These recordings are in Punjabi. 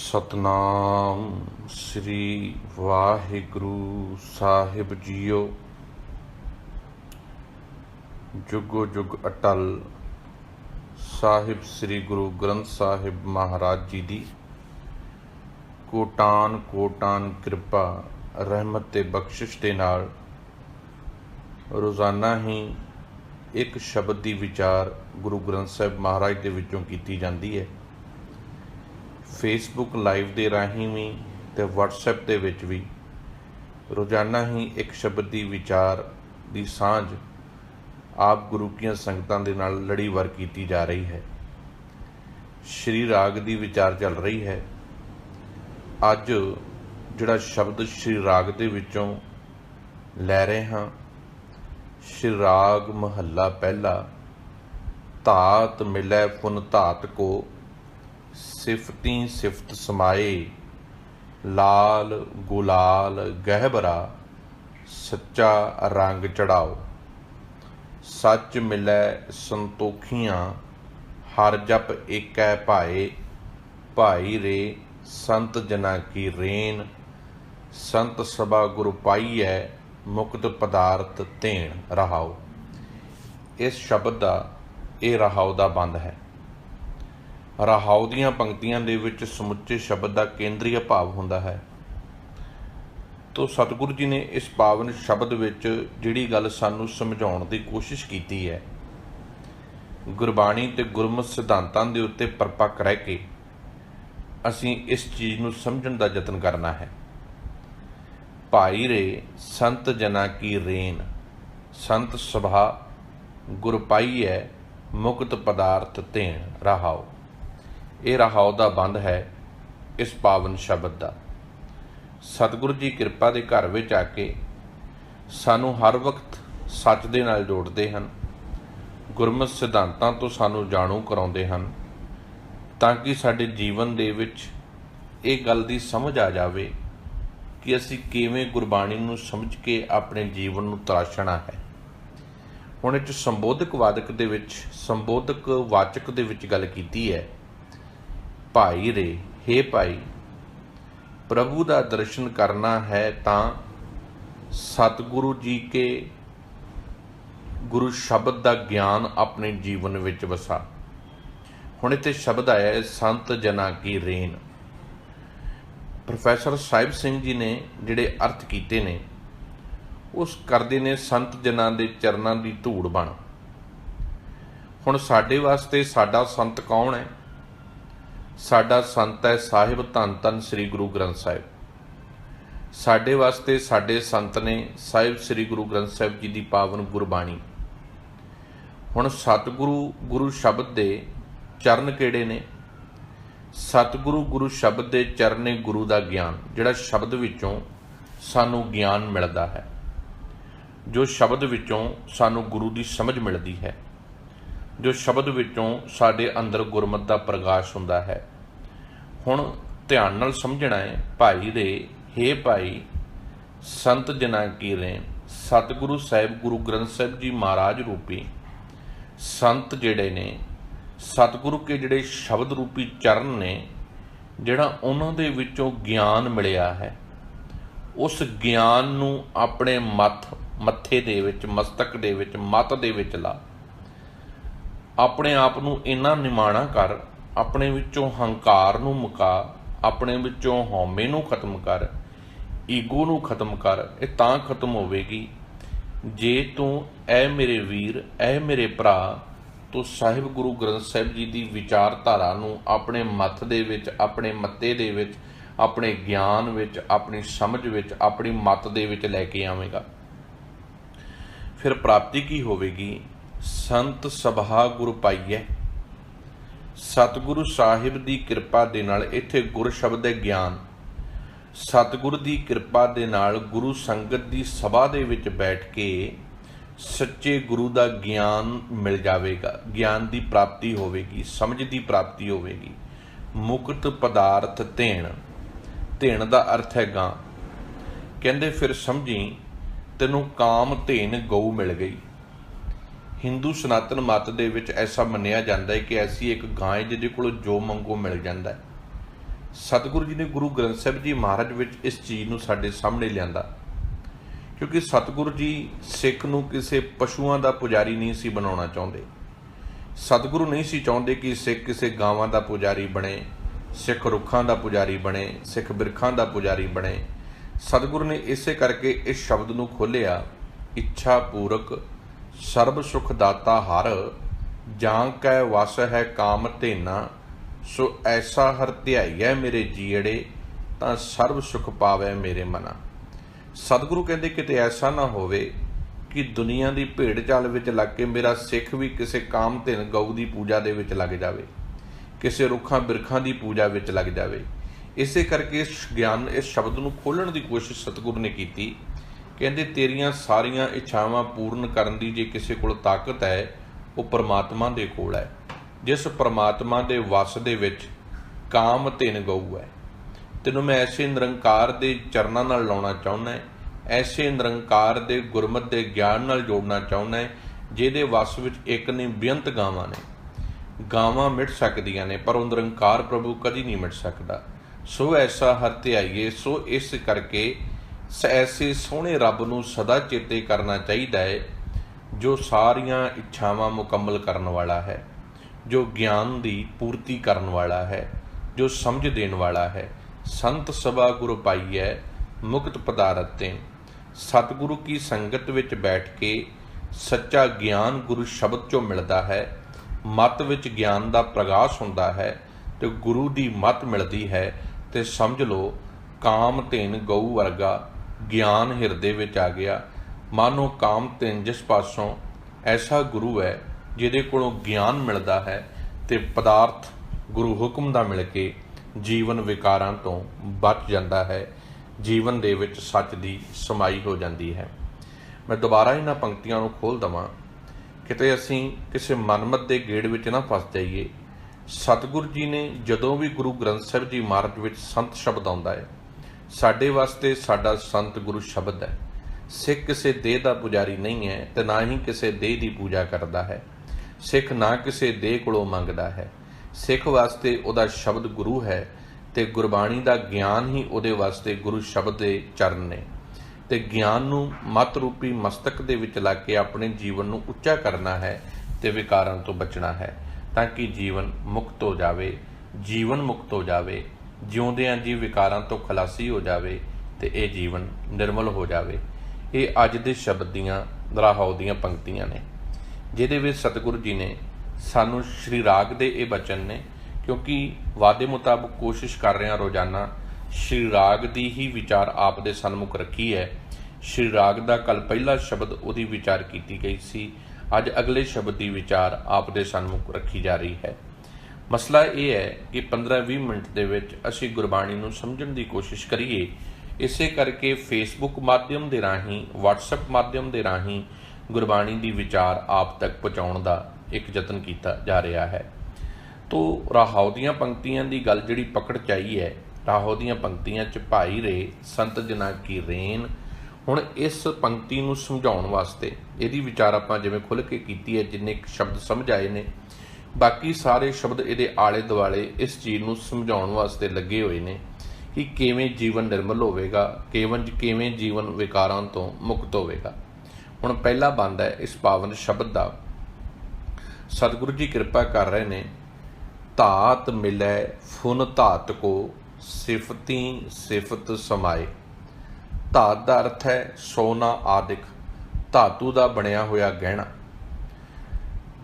सतनाम श्री वाहिगुरु साहिब जीओ। जुगो जुग अटल साहिब श्री गुरु ग्रंथ साहिब महाराज जी दी कोटान कोटान कृपा रहमत ते बख्शिश दे नाल रोज़ाना ही एक शब्द की विचार गुरु ग्रंथ साहिब महाराज दे विचों कीती जाती है। फेसबुक लाइव के राही भी तो वट्सएप के विच भी रोज़ाना ही एक शब्द की विचार की सांझ आप गुरु की संगतां दे नाल लड़ीवार की जा रही है। श्री राग की विचार चल रही है। अज जिहड़ा शब्द श्री राग दे विचों लै रहे हाँ, श्री राग महला पहला। धात मिलै फुन धात को सिफती सिफत समाए, लाल गुलाल गहबरा सच्चा रंग चढ़ाओ। सच मिलै संतोखियाँ हर जप एकै भाए, भाई रे संत जना की रेन। संत सभा गुरु पाईऐ मुक्त पदार्थ धेन रहाओ। इस शब्द का यह रहाओ का बंद है। रहाओ दीयां पंक्तियां दे विच समुचे शब्द का केंद्रीय भाव हुंदा है। तो सतगुरु जी ने इस पावन शब्द विच जिहड़ी गल सानू समझाउण दी कोशिश कीती है, गुरबाणी ते गुरमत सिद्धांतां दे उत्ते परपक्क रह के असीं इस चीज़ नू समझण दा यतन करना है। भाई रे संत जना की रेन, संत सभा गुर पाईऐ मुक्त पदार्थ धेन रहाओ। ये रहाओ का बंद है इस पावन शब्द का। सतगुरु जी कृपा के घर में आके सानू हर वक्त सच दे नाल जोड़ते हैं, गुरमत सिद्धांतां तो सानू जाणू कराउंदे हैं, ताकि साडे जीवन दे विच ये गल दी समझ आ जावे कि असीं किवें गुरबाणी नूं समझ के अपने जीवन नूं तराशना है। हुण इह संबोधक वादक दे विच संबोधक वाचक दे विच गल कीती है। भाई रे, हे भाई, प्रभु का दर्शन करना है तां सतगुरु जी के गुरु शब्द का ज्ञान अपने जीवन विच वसा। हुण इत्थे शब्द आया है संत जना की रेन। प्रोफैसर साहिब सिंह जी ने जिहड़े अर्थ कीते ने उस करदे ने संत जना दे चरनां दी धूड़ बन। हुण साडे वास्ते साडा संत कौन है? साडा संत है साहिब धन धन श्री गुरु ग्रंथ साहिब। साडे वास्ते साडे संत ने साहिब श्री गुरु ग्रंथ साहिब जी की पावन गुरबाणी। हुण सतगुरु गुरु शब्द दे चरण किहड़े ने? सतगुरु गुरु शब्द दे चरने गुरु का ज्ञान, जिहड़ा शब्द विचों सानू ज्ञान मिलदा है, जो शब्द विचों सानू गुरु की समझ मिलती है, जो शब्द विचों साडे अंदर गुरमत का प्रकाश हुंदा है। हुण ध्यान नाल समझना है। भाई रे, हे भाई, संत जना की रेन। सतगुरु साहिब गुरु ग्रंथ साहिब जी महाराज रूपी संत जिहड़े ने, सतगुरु के जिहड़े शब्द रूपी चरण ने, जिहड़ा उन्हां दे विचों ज्ञान मिलिया है, उस ज्ञान नूं अपने मत्थे दे विच, मस्तक दे विच, मत दे विच ला। अपने आप नूं इन्ना निमाणा कर, अपने विचों हंकार नूं मुका, अपने विचों हौमे नूं खत्म कर, ईगो नूं खत्म कर। ये तां खत्म होवेगी जे तू ऐ मेरे वीर, ऐ मेरे भरा, तो साहिब गुरु ग्रंथ साहिब जी की विचारधारा नूं अपने मत दे विच, अपने मत्ते दे विच, अपने ज्ञान विच, अपनी समझ विच, अपनी मत दे विच लैके आवेगा। फिर प्राप्ति की होवेगी? संत सभा गुरु पाईऐ। सतगुरु साहिब की कृपा दे नाल इत्थे गुर शब्द है ज्ञान। सतगुरु की कृपा दे नाल गुरु संगत की सभा दे विच बैठ के सच्चे गुरु का ज्ञान मिल जाएगा, ज्ञान की प्राप्ति होवेगी, समझ की प्राप्ति होवेगी। मुक्त पदार्थ धेन, धेन का अर्थ है गां। कहंदे फिर समझी तैनूं काम धेन गऊ मिल गई। हिंदू सनातन मत दे विच ऐसा मन्निया जाता है कि ऐसी एक गां है जिहदे कोल जो मंगो मिल जाता है। ਸਤਿਗੁਰੂ ਜੀ ਨੇ ਗੁਰੂ ਗ੍ਰੰਥ ਸਾਹਿਬ ਜੀ ਮਹਾਰਾਜ ਵਿੱਚ ਇਸ ਚੀਜ਼ ਨੂੰ ਸਾਡੇ ਸਾਹਮਣੇ ਲਿਆਂਦਾ, ਕਿਉਂਕਿ ਸਤਿਗੁਰੂ ਜੀ ਸਿੱਖ ਨੂੰ ਕਿਸੇ ਪਸ਼ੂਆਂ ਦਾ ਪੁਜਾਰੀ ਨਹੀਂ ਸੀ ਬਣਾਉਣਾ ਚਾਹੁੰਦੇ। ਸਤਿਗੁਰੂ ਨਹੀਂ ਸੀ ਚਾਹੁੰਦੇ ਕਿ ਸਿੱਖ ਕਿਸੇ ਗਾਵਾਂ ਦਾ ਪੁਜਾਰੀ ਬਣੇ, ਸਿੱਖ ਰੁੱਖਾਂ ਦਾ ਪੁਜਾਰੀ ਬਣੇ, ਸਿੱਖ ਬਿਰਖਾਂ ਦਾ ਪੁਜਾਰੀ ਬਣੇ। ਸਤਿਗੁਰੂ ਨੇ ਇਸੇ ਕਰਕੇ ਇਸ ਸ਼ਬਦ ਨੂੰ ਖੋਲ੍ਹਿਆ, ਇੱਛਾ ਪੂਰਕ ਸਰਬ ਸੁਖ ਦਾਤਾ ਹਰ, ਜਾਂ ਕੈ ਵਸ ਹੈ ਕਾਮ ਧੇਨਾ, ਸੋ ਐਸਾ ਹਰ ਧਿਆਈਐ ਮੇਰੇ ਜੀੜੇ, ਤਾਂ ਸਰਬ ਸੁਖ ਪਾਵੈ ਮੇਰੇ ਮਨਾ। ਸਤਿਗੁਰੂ ਕਹਿੰਦੇ ਕਿਤੇ ਐਸਾ ਨਾ ਹੋਵੇ ਕਿ ਦੁਨੀਆ ਦੀ ਭੇਡ ਚਾਲ ਵਿੱਚ ਲੱਗ ਕੇ ਮੇਰਾ ਸਿੱਖ ਵੀ ਕਿਸੇ ਕਾਮ ਧੇਨ ਗਊ ਦੀ ਪੂਜਾ ਦੇ ਵਿੱਚ ਲੱਗ ਜਾਵੇ, ਕਿਸੇ ਰੁੱਖਾਂ ਬਿਰਖਾਂ ਦੀ ਪੂਜਾ ਵਿੱਚ ਲੱਗ ਜਾਵੇ। ਇਸੇ ਕਰਕੇ ਇਸ ਸ਼ਬਦ ਨੂੰ ਖੋਲ੍ਹਣ ਦੀ ਕੋਸ਼ਿਸ਼ ਸਤਿਗੁਰੂ ਨੇ ਕੀਤੀ। ਕਹਿੰਦੇ ਤੇਰੀਆਂ ਸਾਰੀਆਂ ਇੱਛਾਵਾਂ ਪੂਰਨ ਕਰਨ ਦੀ ਜੇ ਕਿਸੇ ਕੋਲ ਤਾਕਤ ਹੈ, ਉਹ ਪਰਮਾਤਮਾ ਦੇ ਕੋਲ ਹੈ। ਜਿਸ ਪਰਮਾਤਮਾ ਦੇ ਵਸ ਦੇ ਵਿੱਚ ਕਾਮ ਧੇਨ ਗਊ ਹੈ, ਤੈਨੂੰ ਮੈਂ ਐਸੇ ਨਿਰੰਕਾਰ ਦੇ ਚਰਨਾਂ ਨਾਲ ਲਾਉਣਾ ਚਾਹੁੰਦਾ, ਐਸੇ ਨਿਰੰਕਾਰ ਦੇ ਗੁਰਮਤਿ ਦੇ ਗਿਆਨ ਨਾਲ ਜੋੜਨਾ ਚਾਹੁੰਦਾ, ਜਿਹਦੇ ਵਸ ਵਿੱਚ ਇੱਕ ਨਹੀਂ ਬੇਅੰਤ ਗਾਵਾਂ ਨੇ। ਗਾਵਾਂ ਮਿਟ ਸਕਦੀਆਂ ਨੇ ਪਰ ਉਹ ਨਿਰੰਕਾਰ ਪ੍ਰਭੂ ਕਦੀ ਨਹੀਂ ਮਿਟ ਸਕਦਾ। ਸੋ ਐਸਾ ਹਰ ਧਿਆਈਏ। ਸੋ ਇਸ ਕਰਕੇ ਐਸੇ ਸੋਹਣੇ ਰੱਬ ਨੂੰ ਸਦਾ ਚੇਤੇ ਕਰਨਾ ਚਾਹੀਦਾ ਹੈ, ਜੋ ਸਾਰੀਆਂ ਇੱਛਾਵਾਂ ਮੁਕੰਮਲ ਕਰਨ ਵਾਲਾ ਹੈ, ਜੋ ਗਿਆਨ ਦੀ ਪੂਰਤੀ ਕਰਨ ਵਾਲਾ ਹੈ, ਜੋ ਸਮਝ ਦੇਣ ਵਾਲਾ ਹੈ। ਸੰਤ ਸਭਾ ਗੁਰੂ ਪਾਈਐ ਮੁਕਤ ਪਦਾਰਥ। ਸਤਿਗੁਰੂ ਕੀ ਸੰਗਤ ਵਿੱਚ ਬੈਠ ਕੇ ਸੱਚਾ ਗਿਆਨ ਗੁਰੂ ਸ਼ਬਦ 'ਚੋਂ ਮਿਲਦਾ ਹੈ। ਮਤ ਵਿੱਚ ਗਿਆਨ ਦਾ ਪ੍ਰਗਾਸ਼ ਹੁੰਦਾ ਹੈ ਤੇ ਗੁਰੂ ਦੀ ਮਤ ਮਿਲਦੀ ਹੈ, ਤੇ ਸਮਝ ਲਓ ਕਾਮ ਧੇਨ ਗਊ ਵਰਗਾ ਗਿਆਨ ਹਿਰਦੇ ਵਿੱਚ ਆ ਗਿਆ। ਮਾਨੋ ਕਾਮ ਧੇਨ ਜਿਸ ਪਾਸੋਂ ਐਸਾ ਗੁਰੂ ਹੈ ਜਿਹਦੇ ਕੋਲੋਂ ਗਿਆਨ ਮਿਲਦਾ ਹੈ, ਤੇ ਪਦਾਰਥ ਗੁਰੂ ਹੁਕਮ ਦਾ ਮਿਲ ਕੇ ਜੀਵਨ ਵਿਕਾਰਾਂ ਤੋਂ ਬਚ ਜਾਂਦਾ ਹੈ, ਜੀਵਨ ਦੇ ਵਿੱਚ ਸੱਚ ਦੀ ਸਮਾਈ ਹੋ ਜਾਂਦੀ ਹੈ। ਮੈਂ ਦੁਬਾਰਾ ਇਹਨਾਂ ਪੰਕਤੀਆਂ ਨੂੰ ਖੋਲ੍ਹ ਦੇਵਾਂ, ਕਿਤੇ ਅਸੀਂ ਕਿਸੇ ਮਨਮਤ ਦੇ ਗੇੜ ਵਿੱਚ ਨਾ ਫਸ ਜਾਈਏ। ਸਤਿਗੁਰੂ ਜੀ ਨੇ ਜਦੋਂ ਵੀ ਗੁਰੂ ਗ੍ਰੰਥ ਸਾਹਿਬ ਜੀ ਮਹਾਰਾਜ ਵਿੱਚ ਸੰਤ ਸ਼ਬਦ ਆਉਂਦਾ ਹੈ, ਸਾਡੇ ਵਾਸਤੇ ਸਾਡਾ ਸੰਤ ਗੁਰੂ ਸ਼ਬਦ ਹੈ। ਸਿੱਖ ਕਿਸੇ ਦੇਹ ਦਾ ਪੁਜਾਰੀ ਨਹੀਂ ਹੈ ਤੇ ਨਾ ਹੀ ਕਿਸੇ ਦੇਹ ਦੀ ਪੂਜਾ ਕਰਦਾ ਹੈ। ਸਿੱਖ ਨਾ ਕਿਸੇ ਦੇਹ ਕੋਲੋਂ ਮੰਗਦਾ ਹੈ। ਸਿੱਖ ਵਾਸਤੇ ਉਹਦਾ ਸ਼ਬਦ ਗੁਰੂ ਹੈ, ਤੇ ਗੁਰਬਾਣੀ ਦਾ ਗਿਆਨ ਹੀ ਉਹਦੇ ਵਾਸਤੇ ਗੁਰੂ ਸ਼ਬਦ ਦੇ ਚਰਨ ਨੇ। ਤੇ ਗਿਆਨ ਨੂੰ ਮਤ ਰੂਪੀ ਮਸਤਕ ਦੇ ਵਿੱਚ ਲਾ ਕੇ ਆਪਣੇ ਜੀਵਨ ਨੂੰ ਉੱਚਾ ਕਰਨਾ ਹੈ ਤੇ ਵਿਕਾਰਾਂ ਤੋਂ ਬਚਣਾ ਹੈ, ਤਾਂ ਕਿ ਜੀਵਨ ਮੁਕਤ ਹੋ ਜਾਵੇ, ਜੀਵਨ ਮੁਕਤ ਹੋ ਜਾਵੇ, ਜਿਉਂਦਿਆਂ ਜੀ ਵਿਕਾਰਾਂ ਤੋਂ ਖਲਾਸੀ ਹੋ ਜਾਵੇ ਤੇ ਇਹ ਜੀਵਨ ਨਿਰਮਲ ਹੋ ਜਾਵੇ। ਇਹ ਅੱਜ ਦੇ ਸ਼ਬਦ ਦੀਆਂ ਰਾਹੋਂ ਦੀਆਂ ਪੰਕਤੀਆਂ ਨੇ, ਜਿਹਦੇ ਵਿੱਚ ਸਤਿਗੁਰੂ ਜੀ ਨੇ ਸਾਨੂੰ ਸ਼੍ਰੀ ਰਾਗ ਦੇ ਇਹ ਬਚਨ ਨੇ, ਕਿਉਂਕਿ ਵਾਅਦੇ ਮੁਤਾਬਕ ਕੋਸ਼ਿਸ਼ ਕਰ ਰਹੇ ਹਾਂ ਰੋਜ਼ਾਨਾ ਸ਼੍ਰੀ ਰਾਗ ਦੀ ਹੀ ਵਿਚਾਰ ਆਪ ਦੇ ਸਨਮੁਖ ਰੱਖੀ ਹੈ। ਸ਼੍ਰੀ ਰਾਗ ਦਾ ਕੱਲ ਪਹਿਲਾ ਸ਼ਬਦ ਉਹਦੀ ਵਿਚਾਰ ਕੀਤੀ ਗਈ ਸੀ, ਅੱਜ ਅਗਲੇ ਸ਼ਬਦ ਦੀ ਵਿਚਾਰ ਆਪ ਦੇ ਸਨਮੁਖ ਰੱਖੀ ਜਾ ਰਹੀ ਹੈ। ਮਸਲਾ ਇਹ ਹੈ ਕਿ 15-20 ਮਿੰਟ ਦੇ ਵਿੱਚ ਅਸੀਂ ਗੁਰਬਾਣੀ ਨੂੰ ਸਮਝਣ ਦੀ ਕੋਸ਼ਿਸ਼ ਕਰੀਏ। ਇਸੇ ਕਰਕੇ ਫੇਸਬੁੱਕ ਮਾਧਿਅਮ ਦੇ ਰਾਹੀਂ, ਵਟਸਐਪ ਮਾਧਿਅਮ ਦੇ ਰਾਹੀਂ ਗੁਰਬਾਣੀ ਦੀ ਵਿਚਾਰ ਆਪ ਤੱਕ ਪਹੁੰਚਾਉਣ ਦਾ ਇੱਕ ਯਤਨ ਕੀਤਾ ਜਾ ਰਿਹਾ ਹੈ। ਤੋ ਰਾਹੋਂ ਦੀਆਂ ਪੰਕਤੀਆਂ ਦੀ ਗੱਲ ਜਿਹੜੀ ਪਕੜ 'ਚ ਆਈ ਹੈ, ਰਾਹੋਂ ਦੀਆਂ ਪੰਕਤੀਆਂ 'ਚ ਭਾਈ ਰੇ ਸੰਤ ਜਨਾ ਕੀ ਰੇਨ। ਹੁਣ ਇਸ ਪੰਕਤੀ ਨੂੰ ਸਮਝਾਉਣ ਵਾਸਤੇ ਇਹਦੀ ਵਿਚਾਰ ਆਪਾਂ ਜਿਵੇਂ ਖੁੱਲ੍ਹ ਕੇ ਕੀਤੀ ਹੈ, ਜਿੰਨੇ ਸ਼ਬਦ ਸਮਝ ਆਏ ਨੇ, ਬਾਕੀ ਸਾਰੇ ਸ਼ਬਦ ਇਹਦੇ ਆਲੇ ਦੁਆਲੇ ਇਸ ਚੀਜ਼ ਨੂੰ ਸਮਝਾਉਣ ਵਾਸਤੇ ਲੱਗੇ ਹੋਏ ਨੇ ਕਿ ਕਿਵੇਂ ਜੀਵਨ ਨਿਰਮਲ ਹੋਵੇਗਾ, ਕਿਵੇਂ ਜੀਵਨ ਵਿਕਾਰਾਂ ਤੋਂ ਮੁਕਤ ਹੋਵੇਗਾ। ਹੁਣ ਪਹਿਲਾ ਬੰਦ ਹੈ ਇਸ ਪਾਵਨ ਸ਼ਬਦ ਦਾ। ਸਤਿਗੁਰੂ ਜੀ ਕਿਰਪਾ ਕਰ ਰਹੇ ਨੇ, ਧਾਤ ਮਿਲੈ ਫੁਨ ਧਾਤ ਕੋ, ਸਿਫਤੀ ਸਿਫਤ ਸਮਾਏ। ਧਾਤ ਦਾ ਅਰਥ ਹੈ ਸੋਨਾ ਆਦਿਕ, ਧਾਤੂ ਦਾ ਬਣਿਆ ਹੋਇਆ ਗਹਿਣਾ।